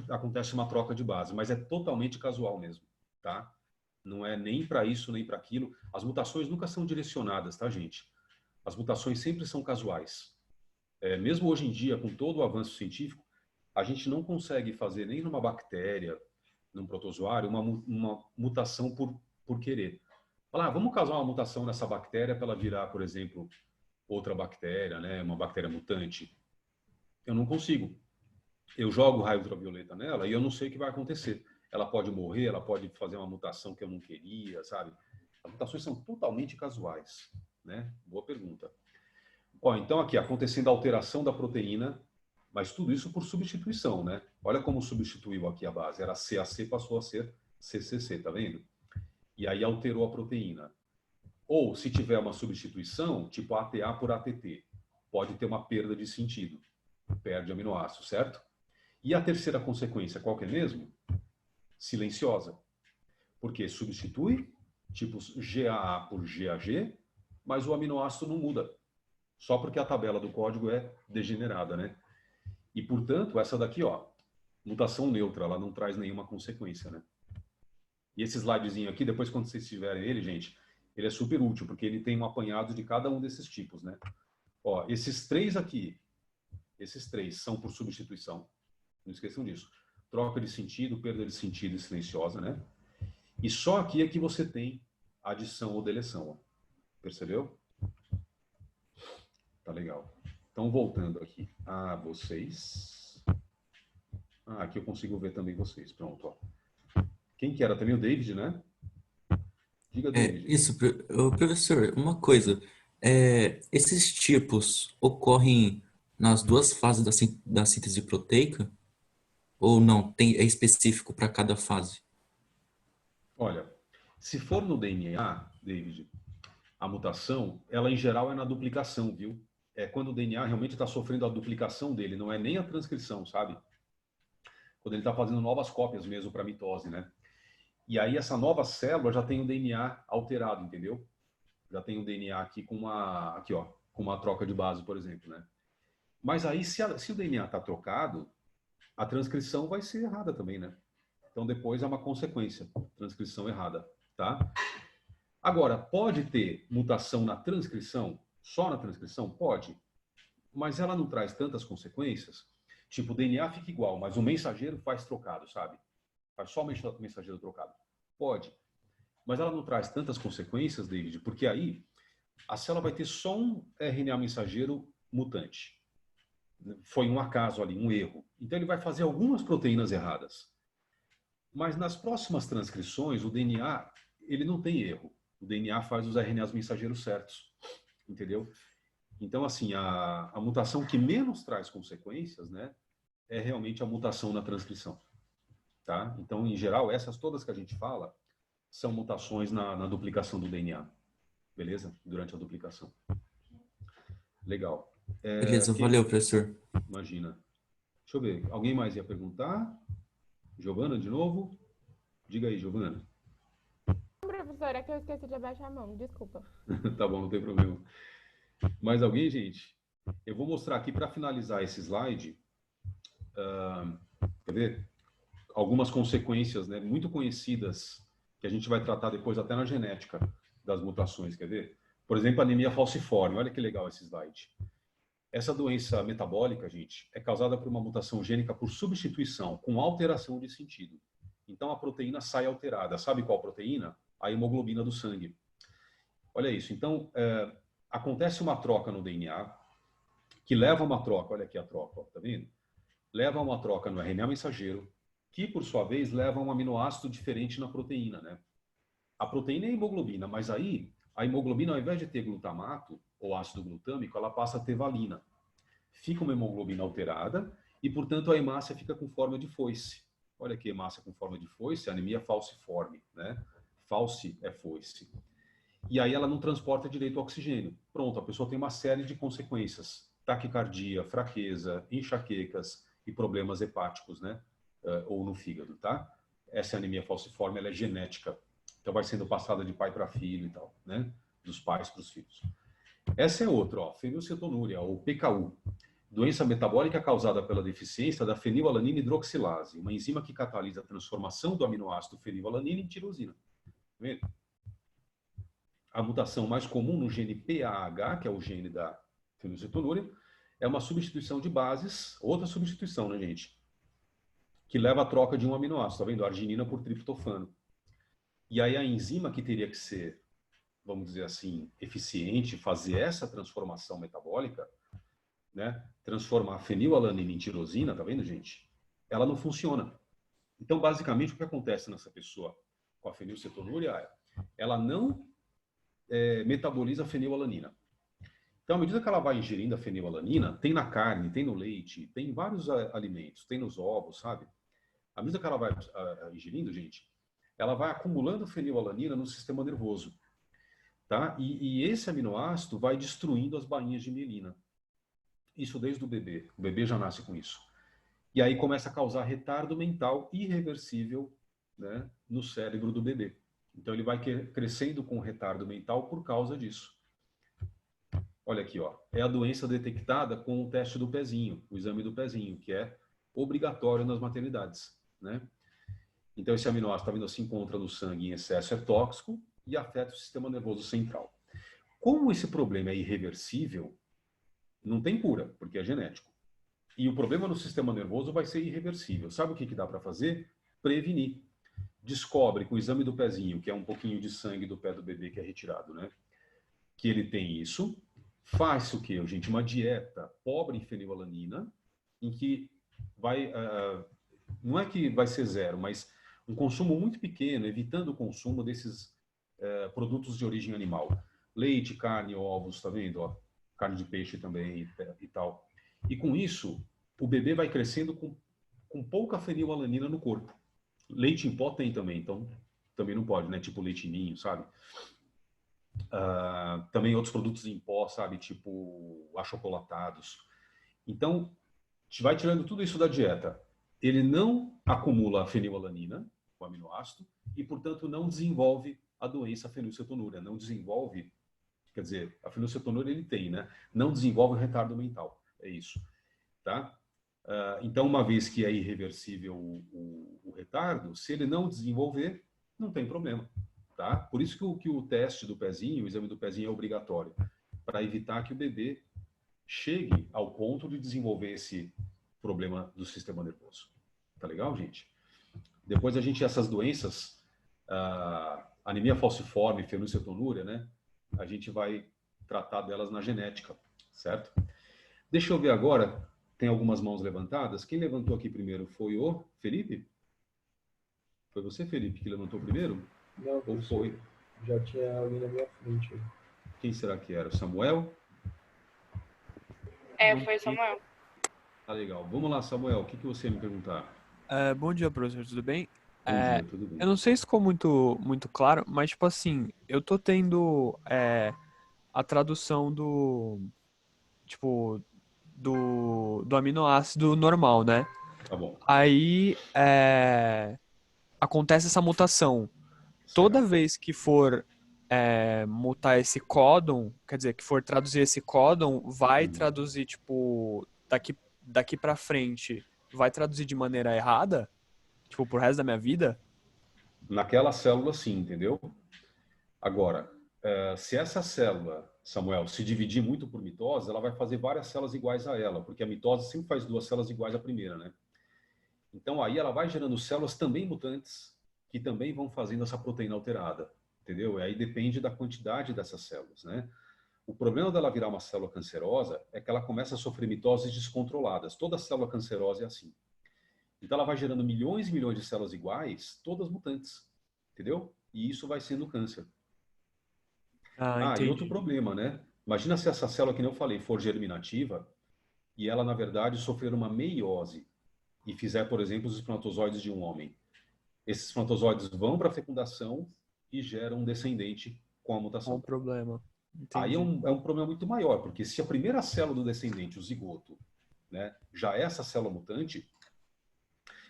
Acontece uma troca de base, mas é totalmente casual mesmo, tá? Não é nem para isso, nem para aquilo. As mutações nunca são direcionadas, tá, gente? As mutações sempre são casuais. Mesmo hoje em dia, com todo o avanço científico, a gente não consegue fazer nem numa bactéria, num protozoário, uma mutação por querer. Falar, vamos causar uma mutação nessa bactéria para ela virar, por exemplo, outra bactéria, né? Uma bactéria mutante. Eu não consigo. Eu jogo raio ultravioleta nela e eu não sei o que vai acontecer. Ela pode morrer, ela pode fazer uma mutação que eu não queria, sabe? As mutações são totalmente casuais, né? Boa pergunta. Ó, então aqui, acontecendo a alteração da proteína, mas tudo isso por substituição, né? Olha como substituiu aqui a base. Era CAC, passou a ser CCC, tá vendo? E aí alterou a proteína. Ou, se tiver uma substituição, tipo ATA por ATT, pode ter uma perda de sentido. Perde aminoácido, certo? E a terceira consequência, qual que é mesmo? Silenciosa. Porque substitui, tipo GAA por GAG, mas o aminoácido não muda. Só porque a tabela do código é degenerada, né? E, portanto, essa daqui, ó, mutação neutra, ela não traz nenhuma consequência, né? E esse slidezinho aqui, depois quando vocês tiverem ele, gente, ele é super útil, porque ele tem um apanhado de cada um desses tipos, né? Ó, esses três aqui, esses três são por substituição. Não esqueçam disso. Troca de sentido, perda de sentido e silenciosa, né? E só aqui é que você tem adição ou deleção, ó. Percebeu? Tá legal. Então, voltando aqui a vocês. Aqui eu consigo ver também vocês. Pronto, ó. Quem que era também? O David, né? Diga, David. Isso, professor, uma coisa. Esses tipos ocorrem nas duas fases da síntese proteica? Ou não? É específico para cada fase? Olha, Se for no DNA, David, a mutação, ela em geral é na duplicação, viu? É quando o DNA realmente está sofrendo a duplicação dele, não é nem a transcrição, sabe? Quando ele está fazendo novas cópias mesmo para mitose, né? E aí essa nova célula já tem o DNA alterado, entendeu? Já tem o DNA aqui com uma troca de base, por exemplo, né? Mas aí se o DNA está trocado, a transcrição vai ser errada também, né? Então depois é uma consequência, transcrição errada, tá? Agora, pode ter mutação na transcrição, só na transcrição? Pode. Mas ela não traz tantas consequências. Tipo, o DNA fica igual, mas o mensageiro faz trocado, sabe? Faz só o mensageiro trocado. Pode. Mas ela não traz tantas consequências, David, porque aí a célula vai ter só um RNA mensageiro mutante. Foi um acaso ali, um erro. Então ele vai fazer algumas proteínas erradas. Mas nas próximas transcrições, o DNA, ele não tem erro. O DNA faz os RNAs mensageiros certos. Entendeu? Então, assim, a mutação que menos traz consequências, né, é realmente a mutação na transcrição. Tá? Então, em geral, essas todas que a gente fala são mutações na duplicação do DNA. Beleza? Durante a duplicação. Legal. Beleza, valeu, professor. Imagina. Deixa eu ver. Alguém mais ia perguntar? Giovana, de novo? Diga aí, Giovana. Professora, é que eu esqueci de abaixar a mão, desculpa. Tá bom, não tem problema. Mais alguém, gente? Eu vou mostrar aqui para finalizar esse slide. Quer ver? Algumas consequências, né, muito conhecidas que a gente vai tratar depois até na genética das mutações. Quer ver? Por exemplo, anemia falciforme. Olha que legal esse slide. Essa doença metabólica, gente, é causada por uma mutação gênica por substituição, com alteração de sentido. Então, a proteína sai alterada. Sabe qual proteína? A hemoglobina do sangue. Olha isso. Então, acontece uma troca no DNA, que leva a uma troca, olha aqui a troca, ó, tá vendo? Leva a uma troca no RNA mensageiro, que, por sua vez, leva a um aminoácido diferente na proteína, né? A proteína é a hemoglobina, mas aí, a hemoglobina, ao invés de ter glutamato, ou ácido glutâmico, ela passa a ter valina. Fica uma hemoglobina alterada e, portanto, a hemácia fica com forma de foice. Olha aqui, hemácia com forma de foice, anemia falciforme, né? Falci é foice. E aí ela não transporta direito o oxigênio. Pronto, a pessoa tem uma série de consequências. Taquicardia, fraqueza, enxaquecas e problemas hepáticos, né? Ou no fígado, tá? Essa anemia falciforme, ela é genética. Então vai sendo passada de pai para filho e tal, né? Dos pais para os filhos. Essa é outra, ó, fenilcetonúria, ou PKU. Doença metabólica causada pela deficiência da fenilalanina hidroxilase, uma enzima que catalisa a transformação do aminoácido fenilalanina em tirosina. Tá vendo? A mutação mais comum no gene PAH, que é o gene da fenilcetonúria, é uma substituição de bases, outra substituição, né, gente? Que leva à troca de um aminoácido, tá vendo? Arginina por triptofano. E aí a enzima que teria que ser, vamos dizer assim, eficiente, fazer essa transformação metabólica, né? Transformar a fenilalanina em tirosina, tá vendo, gente? Ela não funciona. Então, basicamente, o que acontece nessa pessoa com a fenilcetonúria é ela não metaboliza a fenilalanina. Então, à medida que ela vai ingerindo a fenilalanina, tem na carne, tem no leite, tem em vários alimentos, tem nos ovos, sabe? À medida que ela vai ingerindo, gente, ela vai acumulando fenilalanina no sistema nervoso, tá? E esse aminoácido vai destruindo as bainhas de mielina. Isso desde o bebê. O bebê já nasce com isso. E aí começa a causar retardo mental irreversível, né, no cérebro do bebê. Então ele vai crescendo com retardo mental por causa disso. Olha aqui, ó. É a doença detectada com o teste do pezinho, o exame do pezinho, que é obrigatório nas maternidades, né? Então esse aminoácido, tá vendo, se encontra no sangue em excesso, é tóxico e afeta o sistema nervoso central. Como esse problema é irreversível, não tem cura, porque é genético. E o problema no sistema nervoso vai ser irreversível. Sabe o que dá para fazer? Prevenir. Descobre com o exame do pezinho, que é um pouquinho de sangue do pé do bebê que é retirado, né? Que ele tem isso. Faz o quê, gente? Uma dieta pobre em fenilalanina, em que vai... não é que vai ser zero, mas um consumo muito pequeno, evitando o consumo desses produtos de origem animal. Leite, carne, ovos, tá vendo? Ó, carne de peixe também e tal. E com isso, o bebê vai crescendo com pouca fenilalanina no corpo. Leite em pó tem também, então também não pode, né? Tipo leite ninho, sabe? Também outros produtos em pó, sabe? Tipo achocolatados. Então, vai tirando tudo isso da dieta. Ele não acumula fenilalanina, o aminoácido, e, portanto, não desenvolve a doença fenilcetonúria. Não desenvolve, quer dizer, a fenilcetonúria ele tem, né? Não desenvolve o retardo mental. É isso, tá? Então, uma vez que é irreversível o retardo, se ele não desenvolver, não tem problema, tá? Por isso que o teste do pezinho, o exame do pezinho é obrigatório, para evitar que o bebê chegue ao ponto de desenvolver esse problema do sistema nervoso. Tá legal, gente? Depois essas doenças, anemia falciforme, fenilcetonúria, né? A gente vai tratar delas na genética, certo? Deixa eu ver agora, tem algumas mãos levantadas. Quem levantou aqui primeiro foi o Felipe? Foi você, Felipe, que levantou primeiro? Não, Ou foi? já tinha alguém na minha frente aí. Quem será que era? O Samuel? Foi Samuel. Tá legal. Vamos lá, Samuel, o que você ia me perguntar? Bom dia, professor, tudo bem? Bom dia, tudo bem. Eu não sei se ficou muito claro, mas, tipo assim, eu tô tendo a tradução do aminoácido normal, né? Tá bom. Aí acontece essa mutação. Toda Certo. vez que for mutar esse códon, quer dizer, que for traduzir esse códon, vai traduzir, tipo, daqui pra frente, vai traduzir de maneira errada? Tipo, pro resto da minha vida? Naquela célula, sim, entendeu? Agora, se essa célula, Samuel, se dividir muito por mitose, ela vai fazer várias células iguais a ela, porque a mitose sempre faz duas células iguais à primeira, né? Então, aí ela vai gerando células também mutantes, que também vão fazendo essa proteína alterada, entendeu? E aí depende da quantidade dessas células, né? O problema dela virar uma célula cancerosa é que ela começa a sofrer mitoses descontroladas. Toda célula cancerosa é assim. Então, ela vai gerando milhões e milhões de células iguais, todas mutantes, entendeu? E isso vai sendo câncer. E outro Entendi. problema, né? Imagina se essa célula, que nem eu falei, for germinativa e ela, na verdade, sofrer uma meiose e fizer, por exemplo, os espermatozoides de um homem. Esses espermatozoides vão para a fecundação e geram um descendente com a Bom mutação. problema. Aí Entendi. é um problema muito maior, porque se a primeira célula do descendente, o zigoto, né, já é essa célula mutante,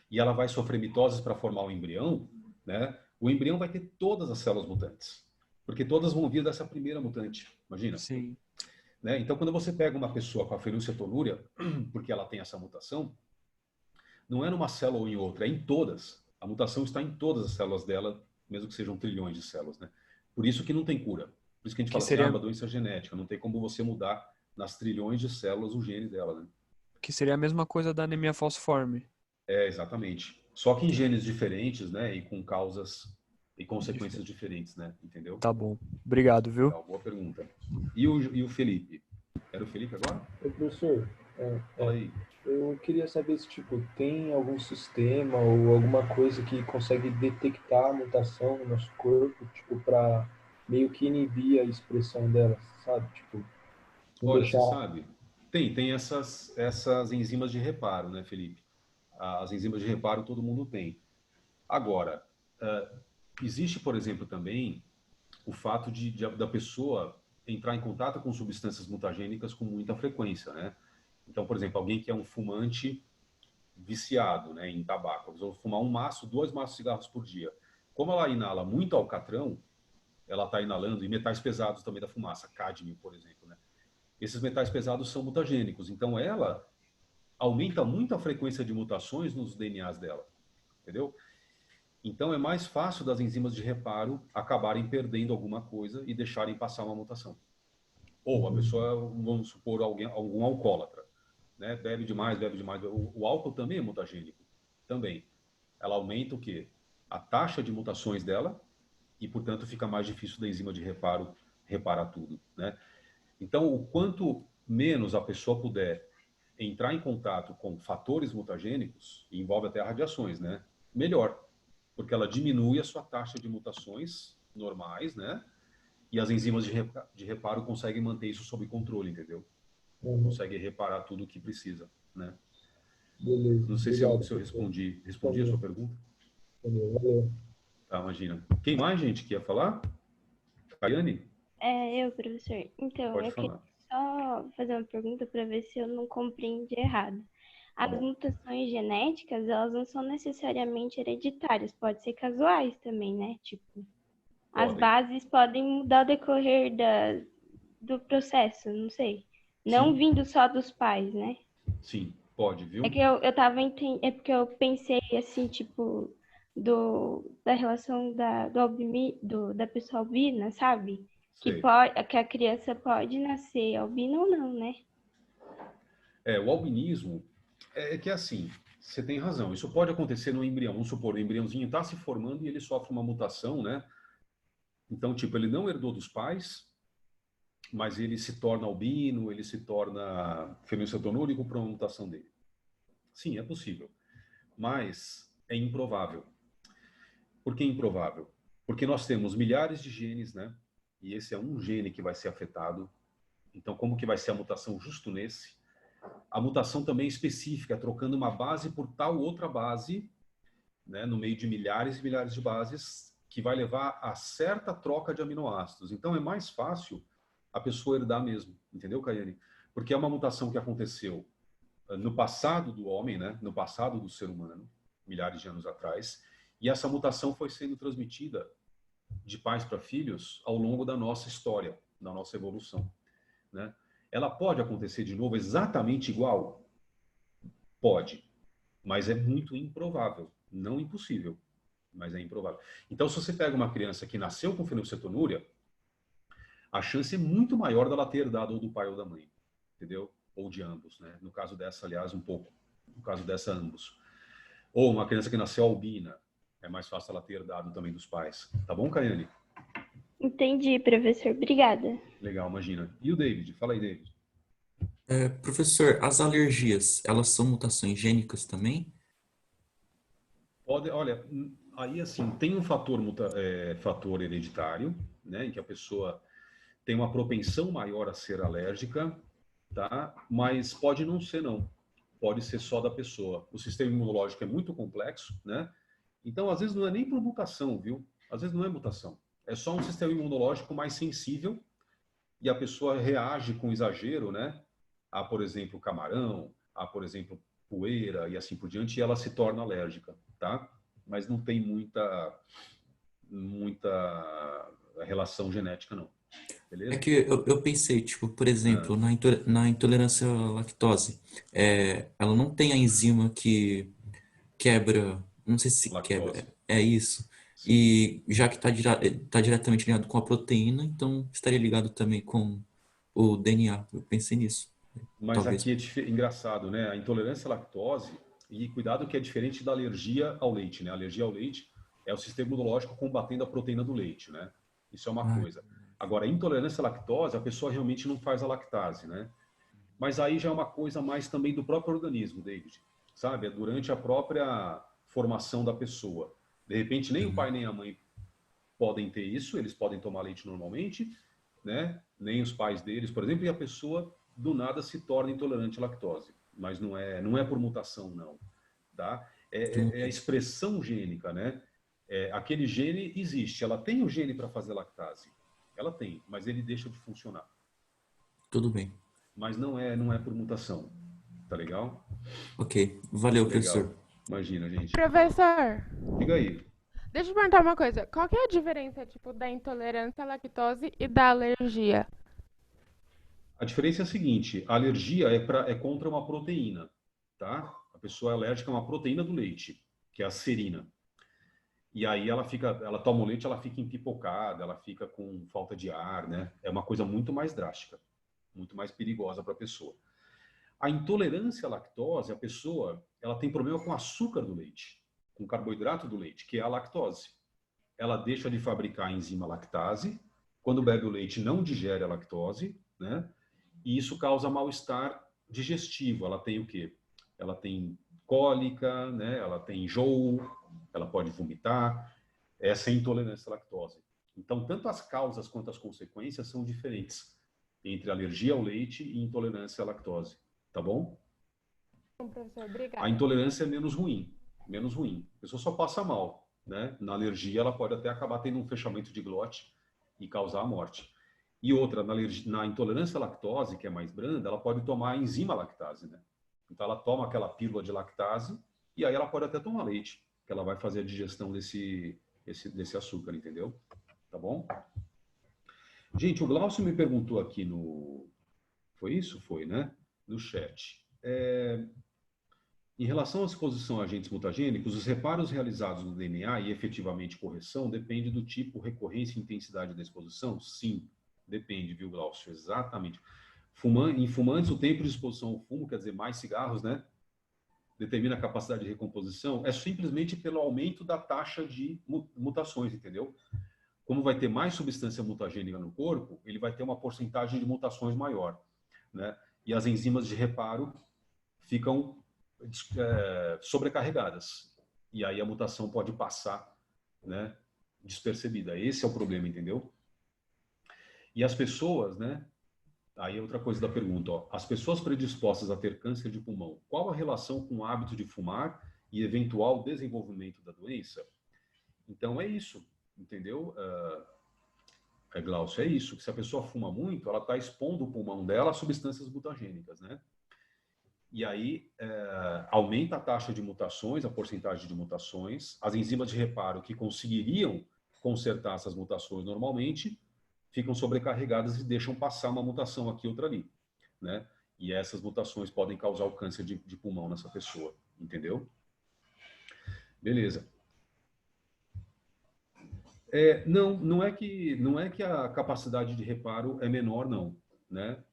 e ela vai sofrer mitoses para formar o embrião, né, o embrião vai ter todas as células mutantes, porque todas vão vir dessa primeira mutante, imagina. Sim. Né? Então, quando você pega uma pessoa com a fenilcetonúria, porque ela tem essa mutação, não é numa célula ou em outra, é em todas. A mutação está em todas as células dela, mesmo que sejam trilhões de células, né? Por isso que não tem cura. Por isso que a gente fala assim, é uma doença genética, não tem como você mudar nas trilhões de células o gene dela, né? Que seria a mesma coisa da anemia falciforme. Exatamente. Só que em genes diferentes, né? E com causas e consequências diferentes, né? Entendeu? Tá bom. Obrigado, viu? Legal, boa pergunta. E o Felipe? Era o Felipe agora? Ô, professor, Fala aí. eu queria saber se, tipo, tem algum sistema ou alguma coisa que consegue detectar a mutação no nosso corpo, tipo, para meio que inibir a expressão dela, sabe? Tipo, não Olha, deixar... você sabe, tem essas enzimas de reparo, né, Felipe? As enzimas de reparo todo mundo tem. Agora, existe, por exemplo, também o fato da pessoa entrar em contato com substâncias mutagênicas com muita frequência, né? Então, por exemplo, alguém que é um fumante viciado, né, em tabaco, vou fumar dois maços de cigarros por dia. Como ela inala muito alcatrão, ela está inalando, e metais pesados também da fumaça, cádmio, por exemplo, né? Esses metais pesados são mutagênicos, então ela aumenta muito a frequência de mutações nos DNAs dela, entendeu? Então é mais fácil das enzimas de reparo acabarem perdendo alguma coisa e deixarem passar uma mutação. Ou a pessoa, vamos supor, algum alcoólatra, né? Bebe demais. O álcool também é mutagênico, também. Ela aumenta o quê? A taxa de mutações dela e, portanto, fica mais difícil da enzima de reparo reparar tudo, né? Então, o quanto menos a pessoa puder entrar em contato com fatores mutagênicos, e envolve até radiações, né? Melhor, porque ela diminui a sua taxa de mutações normais, né? E as enzimas de reparo conseguem manter isso sob controle, entendeu? Conseguem reparar tudo o que precisa, né? Beleza. Não sei Obrigado, se eu respondi a sua pergunta. valeu. Tá, imagina. Quem mais, gente, que ia falar? Caiane? É, eu, professor. Então, Pode eu queria falar. só fazer uma pergunta para ver se eu não compreendi errado. Tá As bom. mutações genéticas, elas não são necessariamente hereditárias, pode ser casuais também, né? Tipo, as Podem. bases podem mudar ao decorrer do processo, não sei. Não Sim. vindo só dos pais, né? Sim, pode, viu? É que eu tava é porque eu pensei assim, tipo, da relação da pessoa albina, sabe? Sei. Que a criança pode nascer albina ou não, né? O albinismo é que assim, você tem razão. Isso pode acontecer no embrião. Vamos supor, o embriãozinho está se formando e ele sofre uma mutação, né? Então, tipo, ele não herdou dos pais, mas ele se torna albino, ele se torna fenilcetonúrico por uma mutação dele. Sim, é possível. Mas é improvável. Por que improvável? Porque nós temos milhares de genes, né? E esse é um gene que vai ser afetado. Então, como que vai ser a mutação justo nesse? A mutação também é específica, trocando uma base por tal outra base, né, no meio de milhares e milhares de bases, que vai levar a certa troca de aminoácidos. Então, é mais fácil a pessoa herdar mesmo, entendeu, Caiane? Porque é uma mutação que aconteceu no passado do homem, né, no passado do ser humano, milhares de anos atrás, e essa mutação foi sendo transmitida de pais para filhos ao longo da nossa história, da nossa evolução, né? Ela pode acontecer de novo exatamente igual? Pode, mas é muito improvável. Não impossível, mas é improvável. Então, se você pega uma criança que nasceu com fenilcetonúria, a chance é muito maior dela ter herdado ou do pai ou da mãe, entendeu? Ou de ambos, né? No caso dessa, aliás, um pouco. No caso dessa, ambos. Ou uma criança que nasceu albina, é mais fácil ela ter herdado também dos pais. Tá bom, Caiane? Entendi, professor. Obrigada. Legal, imagina. E o David? Fala aí, David. Professor, as alergias, elas são mutações gênicas também? Olha, aí assim, tem um fator hereditário, né, em que a pessoa tem uma propensão maior a ser alérgica, tá? Mas pode não ser, não. Pode ser só da pessoa. O sistema imunológico é muito complexo, né? Então, às vezes, não é nem por mutação, viu? Às vezes não é mutação. É só um sistema imunológico mais sensível e a pessoa reage com exagero, né? A, por exemplo, camarão, a, por exemplo, poeira e assim por diante, e ela se torna alérgica, tá? Mas não tem muita relação genética, não. Beleza? É que eu pensei, tipo, por exemplo, na intolerância à lactose, ela não tem a enzima que quebra, não sei se quebra, Lactose. é isso. Sim. E já que tá diretamente ligado com a proteína, então estaria ligado também com o DNA. Eu pensei nisso. Mas Talvez. aqui é engraçado, né? A intolerância à lactose, e cuidado que é diferente da alergia ao leite, né? A alergia ao leite é o sistema imunológico combatendo a proteína do leite, né? Isso é uma coisa. Agora, a intolerância à lactose, a pessoa realmente não faz a lactase, né? Mas aí já é uma coisa mais também do próprio organismo, David. Sabe? É durante a própria formação da pessoa. De repente, nem o pai nem a mãe podem ter isso, eles podem tomar leite normalmente, né? Nem os pais deles, por exemplo, e a pessoa do nada se torna intolerante à lactose. Mas não é por mutação, não. Tá? É a expressão gênica, né? Aquele gene existe, ela tem o gene para fazer lactase. Ela tem, mas ele deixa de funcionar. Tudo bem. Mas não é por mutação. Tá legal? Ok. Valeu, Legal. professor. Imagina, gente. Professor, Diga aí. deixa eu te perguntar uma coisa. Qual que é a diferença, tipo, da intolerância à lactose e da alergia? A diferença é a seguinte: a alergia é contra uma proteína, tá? A pessoa é alérgica a uma proteína do leite, que é a serina. E aí ela toma o leite, ela fica empipocada, ela fica com falta de ar, né? É uma coisa muito mais drástica, muito mais perigosa para a pessoa. A intolerância à lactose, a pessoa, ela tem problema com o açúcar do leite, com o carboidrato do leite, que é a lactose. Ela deixa de fabricar a enzima lactase, quando bebe o leite não digere a lactose, né? E isso causa mal-estar digestivo. Ela tem o quê? Ela tem cólica, né? Ela tem enjoo, ela pode vomitar. Essa é a intolerância à lactose. Então, tanto as causas quanto as consequências são diferentes entre alergia ao leite e intolerância à lactose. Tá bom? Bom, professor, obrigada. A intolerância é menos ruim. Menos ruim. A pessoa só passa mal. né? Na alergia, ela pode até acabar tendo um fechamento de glote e causar a morte. E outra, na intolerância à lactose, que é mais branda, ela pode tomar a enzima lactase, né? Então, ela toma aquela pílula de lactase e aí ela pode até tomar leite, que ela vai fazer a digestão desse açúcar, entendeu? Tá bom? Gente, o Glaucio me perguntou aqui no... Foi isso? Foi, né? No chat. Em relação à exposição a agentes mutagênicos, os reparos realizados no DNA e efetivamente correção depende do tipo, recorrência e intensidade da exposição? Sim, depende, viu, Glaucio? Exatamente. Em fumantes, o tempo de exposição ao fumo, quer dizer, mais cigarros, né? Determina a capacidade de recomposição, é simplesmente pelo aumento da taxa de mutações, entendeu? Como vai ter mais substância mutagênica no corpo, ele vai ter uma porcentagem de mutações maior, né? E as enzimas de reparo ficam sobrecarregadas. E aí a mutação pode passar, né, despercebida. Esse é o problema, entendeu? E as pessoas, né? Aí é outra coisa da pergunta, ó. As pessoas predispostas a ter câncer de pulmão, qual a relação com o hábito de fumar e eventual desenvolvimento da doença? Então é isso, entendeu? Glaucio, é isso. Que se a pessoa fuma muito, ela está expondo o pulmão dela a substâncias mutagênicas, né? E aí aumenta a taxa de mutações, a porcentagem de mutações, as enzimas de reparo que conseguiriam consertar essas mutações normalmente ficam sobrecarregadas e deixam passar uma mutação aqui, outra ali, né? E essas mutações podem causar o câncer de pulmão nessa pessoa, entendeu? Beleza. Não é que a capacidade de reparo é menor, não, né?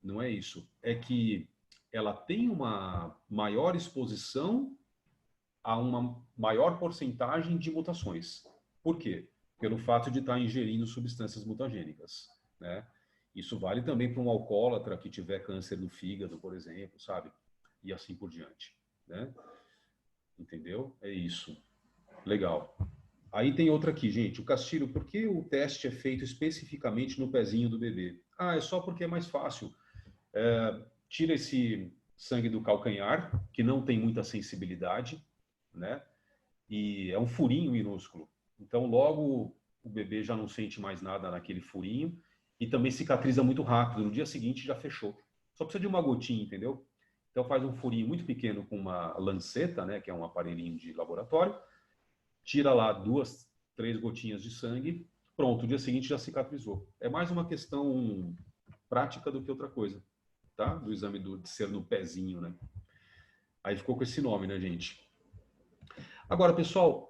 Não é isso. É que ela tem uma maior exposição a uma maior porcentagem de mutações. Por quê? Pelo fato de estar ingerindo substâncias mutagênicas, né? Isso vale também para um alcoólatra que tiver câncer no fígado, por exemplo, sabe? E assim por diante, né? Entendeu? É isso. Legal. Aí tem outra aqui, gente. O Castilho, por que o teste é feito especificamente no pezinho do bebê? É só porque é mais fácil. Tira esse sangue do calcanhar, que não tem muita sensibilidade, né? E é um furinho minúsculo. Então, logo o bebê já não sente mais nada naquele furinho e também cicatriza muito rápido. No dia seguinte já fechou. Só precisa de uma gotinha, entendeu? Então, faz um furinho muito pequeno com uma lanceta, né? Que é um aparelhinho de laboratório. Tira lá 2, 3 gotinhas de sangue. Pronto, o dia seguinte já cicatrizou. É mais uma questão prática do que outra coisa. Tá? Do exame de ser no pezinho, né? Aí ficou com esse nome, né, gente? Agora, pessoal,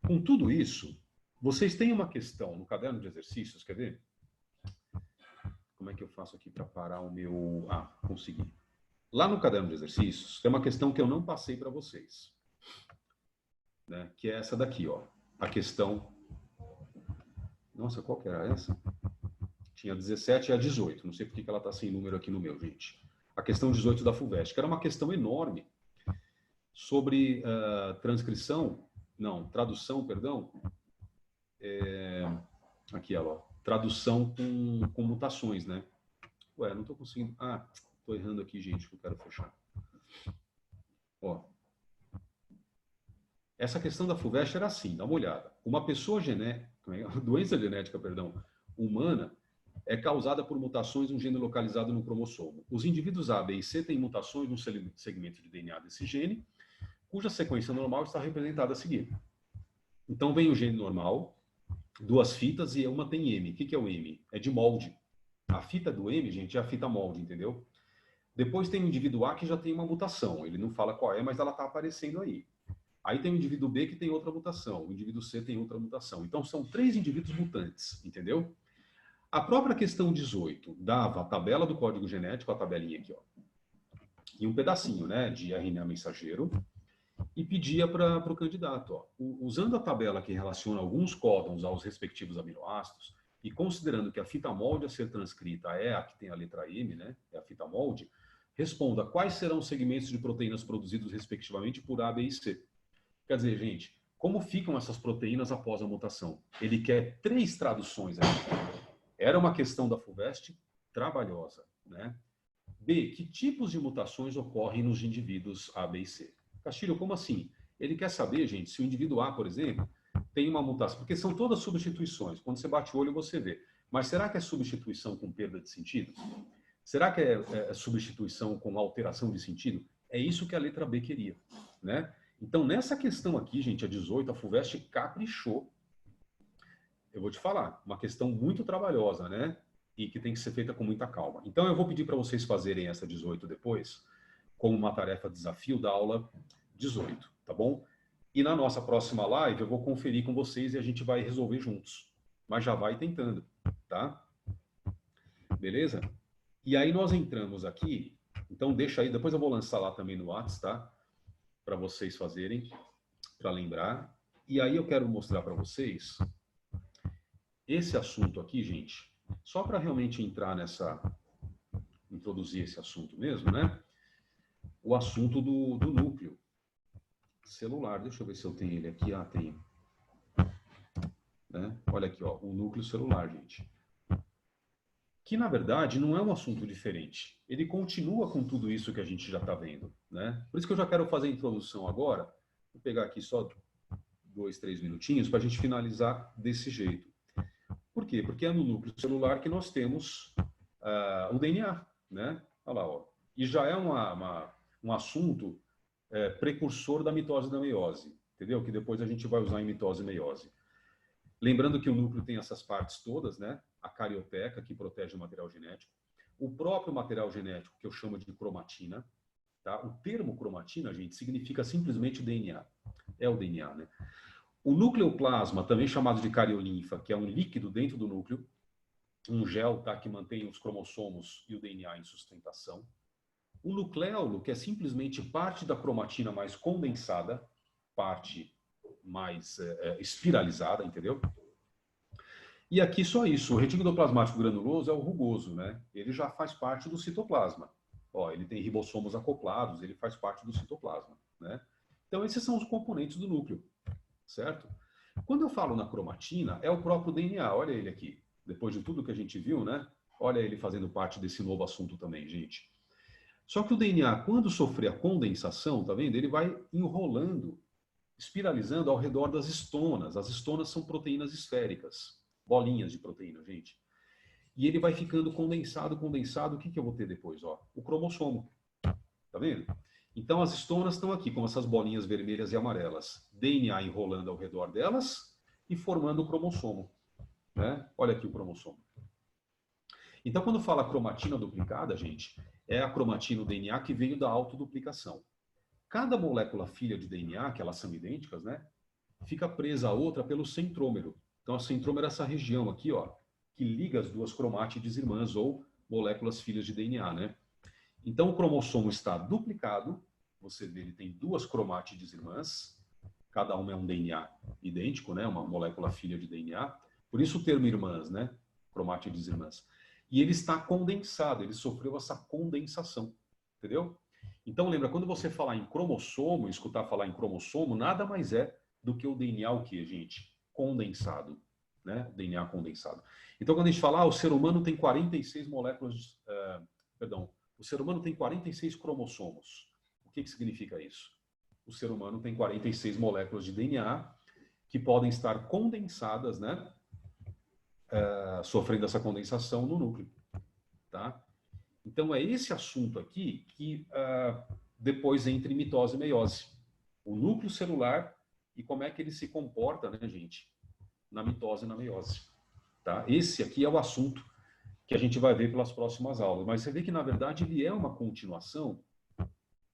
com tudo isso, vocês têm uma questão no caderno de exercícios, quer ver? Como é que eu faço aqui para parar o meu... consegui. Lá no caderno de exercícios, tem uma questão que eu não passei para vocês, né? Que é essa daqui, ó. A questão... Nossa, qual que era essa? Tinha 17 e a 18. Não sei por que ela está sem número aqui no meu, gente. A questão 18 da FUVEST, que era uma questão enorme sobre tradução, perdão. Aqui, ó. Tradução com mutações, né? Ué, não estou conseguindo... estou errando aqui, gente, que eu quero fechar. Ó. Essa questão da FUVEST era assim, dá uma olhada. Uma pessoa doença genética, humana, é causada por mutações no gene localizado no cromossomo. Os indivíduos A, B e C têm mutações no segmento de DNA desse gene, cuja sequência normal está representada a seguir. Então vem o gene normal, 2 fitas e uma tem M. O que é o M? É de molde. A fita do M, gente, é a fita molde, entendeu? Depois tem o indivíduo A que já tem uma mutação. Ele não fala qual é, mas ela está aparecendo aí. Aí tem o indivíduo B que tem outra mutação. O indivíduo C tem outra mutação. Então são 3 indivíduos mutantes, entendeu? A própria questão 18 dava a tabela do código genético, a tabelinha aqui, ó, e um pedacinho, né, de RNA mensageiro, e pedia para o candidato, ó, usando a tabela que relaciona alguns códons aos respectivos aminoácidos, e considerando que a fita molde a ser transcrita é a que tem a letra M, né, é a fita molde, responda quais serão os segmentos de proteínas produzidos respectivamente por A, B e C. Quer dizer, gente, como ficam essas proteínas após a mutação? Ele quer 3 traduções aqui. Era uma questão da FUVEST trabalhosa, né? B, que tipos de mutações ocorrem nos indivíduos A, B e C? Castilho, como assim? Ele quer saber, gente, se o indivíduo A, por exemplo, tem uma mutação, porque são todas substituições. Quando você bate o olho, você vê. Mas será que é substituição com perda de sentido? Será que é substituição com alteração de sentido? É isso que a letra B queria, né? Então, nessa questão aqui, gente, a 18, a FUVEST caprichou. Eu vou te falar, uma questão muito trabalhosa, né? E que tem que ser feita com muita calma. Então, eu vou pedir para vocês fazerem essa 18 depois, como uma tarefa desafio da aula 18, tá bom? E na nossa próxima live, eu vou conferir com vocês e a gente vai resolver juntos. Mas já vai tentando, tá? Beleza? E aí nós entramos aqui, então deixa aí, depois eu vou lançar lá também no WhatsApp, tá? Para vocês fazerem, para lembrar. E aí eu quero mostrar para vocês esse assunto aqui, gente, só para realmente entrar nessa, introduzir esse assunto mesmo, né? O assunto do núcleo celular. Deixa eu ver se eu tenho ele aqui. Ah, tenho. Né? Olha aqui, ó, o núcleo celular, gente. Que, na verdade, não é um assunto diferente. Ele continua com tudo isso que a gente já está vendo, né? Por isso que eu já quero fazer a introdução agora. Vou pegar aqui só 2, 3 minutinhos para a gente finalizar desse jeito. Por quê? Porque é no núcleo celular que nós temos o DNA, né? Olha lá, ó. E já é um assunto precursor da mitose e da meiose, entendeu? Que depois a gente vai usar em mitose e meiose. Lembrando que o núcleo tem essas partes todas, né? A carioteca, que protege o material genético. O próprio material genético, que eu chamo de cromatina. Tá? O termo cromatina, gente, significa simplesmente DNA. É o DNA, né? O nucleoplasma, também chamado de cariolinfa, que é um líquido dentro do núcleo, um gel, tá? Que mantém os cromossomos e o DNA em sustentação. O nucleolo, que é simplesmente parte da cromatina mais condensada, parte mais espiralizada, entendeu? E aqui só isso. O retículo endoplasmático granuloso é o rugoso, né? Ele já faz parte do citoplasma. Ó, ele tem ribossomos acoplados, ele faz parte do citoplasma, né? Então esses são os componentes do núcleo, certo? Quando eu falo na cromatina, é o próprio DNA. Olha ele aqui. Depois de tudo que a gente viu, né? Olha ele fazendo parte desse novo assunto também, gente. Só que o DNA, quando sofrer a condensação, tá vendo? Ele vai enrolando, espiralizando ao redor das estonas. As estonas são proteínas esféricas, bolinhas de proteína, gente. E ele vai ficando condensado. O que eu vou ter depois? Ó, o cromossomo. Tá vendo? Então as estonas estão aqui, com essas bolinhas vermelhas e amarelas. DNA enrolando ao redor delas e formando o cromossomo. Né? Olha aqui o cromossomo. Então, quando fala cromatina duplicada, gente, é a cromatina, o DNA, que veio da autoduplicação. Cada molécula filha de DNA, que elas são idênticas, né, fica presa a outra pelo centrômero. Então, a centrômero é essa região aqui, ó, que liga as duas cromátides irmãs, ou moléculas filhas de DNA, né? Então, o cromossomo está duplicado, você vê, ele tem duas cromátides irmãs, cada uma é um DNA idêntico, né, uma molécula filha de DNA, por isso o termo irmãs, né, cromátides irmãs. E ele está condensado, ele sofreu essa condensação, entendeu? Então, lembra, quando você falar em cromossomo, escutar falar em cromossomo, nada mais é do que o DNA, o que, gente? Condensado, né? DNA condensado. Então, quando a gente fala, o ser humano tem 46 moléculas, o ser humano tem 46 cromossomos. O que significa isso? O ser humano tem 46 moléculas de DNA que podem estar condensadas, né? Sofrendo essa condensação no núcleo, tá? Então é esse assunto aqui que depois entra em mitose e meiose. O núcleo celular e como é que ele se comporta, né, gente, na mitose e na meiose, tá? Esse aqui é o assunto que a gente vai ver pelas próximas aulas. Mas você vê que, na verdade, ele é uma continuação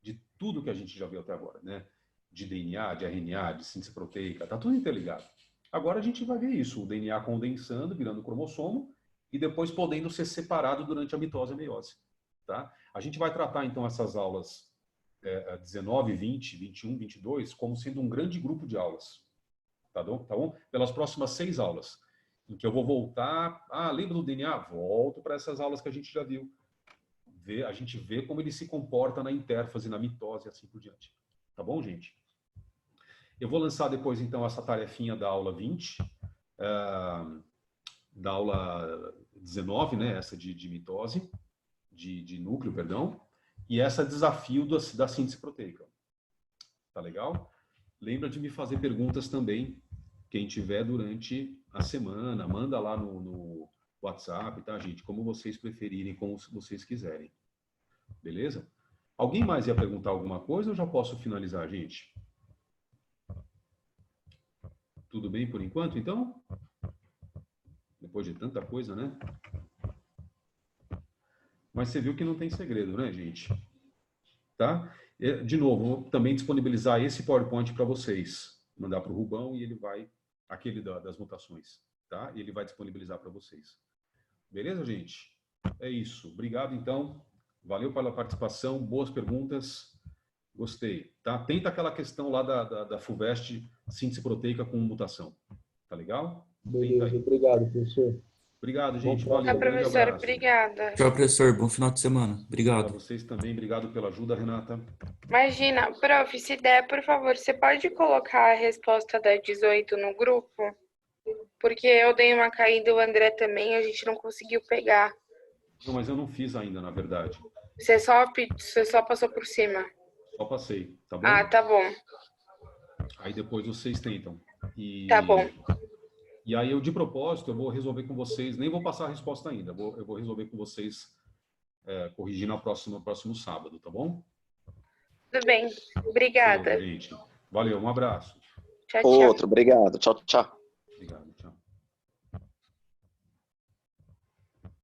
de tudo que a gente já viu até agora, né? De DNA, de RNA, de síntese proteica, tá tudo interligado. Agora a gente vai ver isso, o DNA condensando, virando cromossomo, e depois podendo ser separado durante a mitose e a meiose. Tá? A gente vai tratar, então, essas aulas 19, 20, 21, 22, como sendo um grande grupo de aulas. Tá bom? Pelas próximas 6 aulas, em que eu vou voltar... lembra do DNA? Volto para essas aulas que a gente já viu. A gente vê como ele se comporta na intérfase, na mitose e assim por diante. Tá bom, gente? Eu vou lançar depois, então, essa tarefinha da aula 20, da aula 19, né? Essa de mitose, de núcleo, perdão, e essa desafio da síntese proteica. Tá legal? lembra de me fazer perguntas também, quem tiver durante a semana, manda lá no WhatsApp, tá, gente? Como vocês preferirem, como vocês quiserem. Beleza? Alguém mais ia perguntar alguma coisa ou já posso finalizar, gente? Tudo bem por enquanto, então? Depois de tanta coisa, né? Mas você viu que não tem segredo, né, gente? Tá? De novo, vou também disponibilizar esse PowerPoint para vocês. Mandar para o Rubão e ele vai... Aquele das mutações, tá? E ele vai disponibilizar para vocês. Beleza, gente? É isso. Obrigado, então. Valeu pela participação. Boas perguntas. Gostei. Tá? Tenta aquela questão lá da FUVEST, síntese proteica com mutação. Tá legal? Beleza, obrigado, professor. Obrigado, gente. Bom Valeu. Tá, Um grande professora, abraço. obrigada. Tchau, professor. Bom final de semana. Para Obrigado. vocês também. Obrigado pela ajuda, Renata. Imagina, prof, se der, por favor, você pode colocar a resposta da 18 no grupo? Porque eu dei uma caída, o André também, a gente não conseguiu pegar. Não, mas eu não fiz ainda, na verdade. Você só passou por cima. Só passei, tá bom? Ah, tá bom. Aí depois vocês tentam. Tá bom. E aí eu, de propósito, eu vou resolver com vocês, nem vou passar a resposta ainda, eu vou resolver com vocês, corrigir no próximo sábado, tá bom? Tudo bem. Obrigada. Beleza, gente. Valeu, um abraço. Tchau, tchau. Outro, obrigado. Tchau, tchau. Obrigado.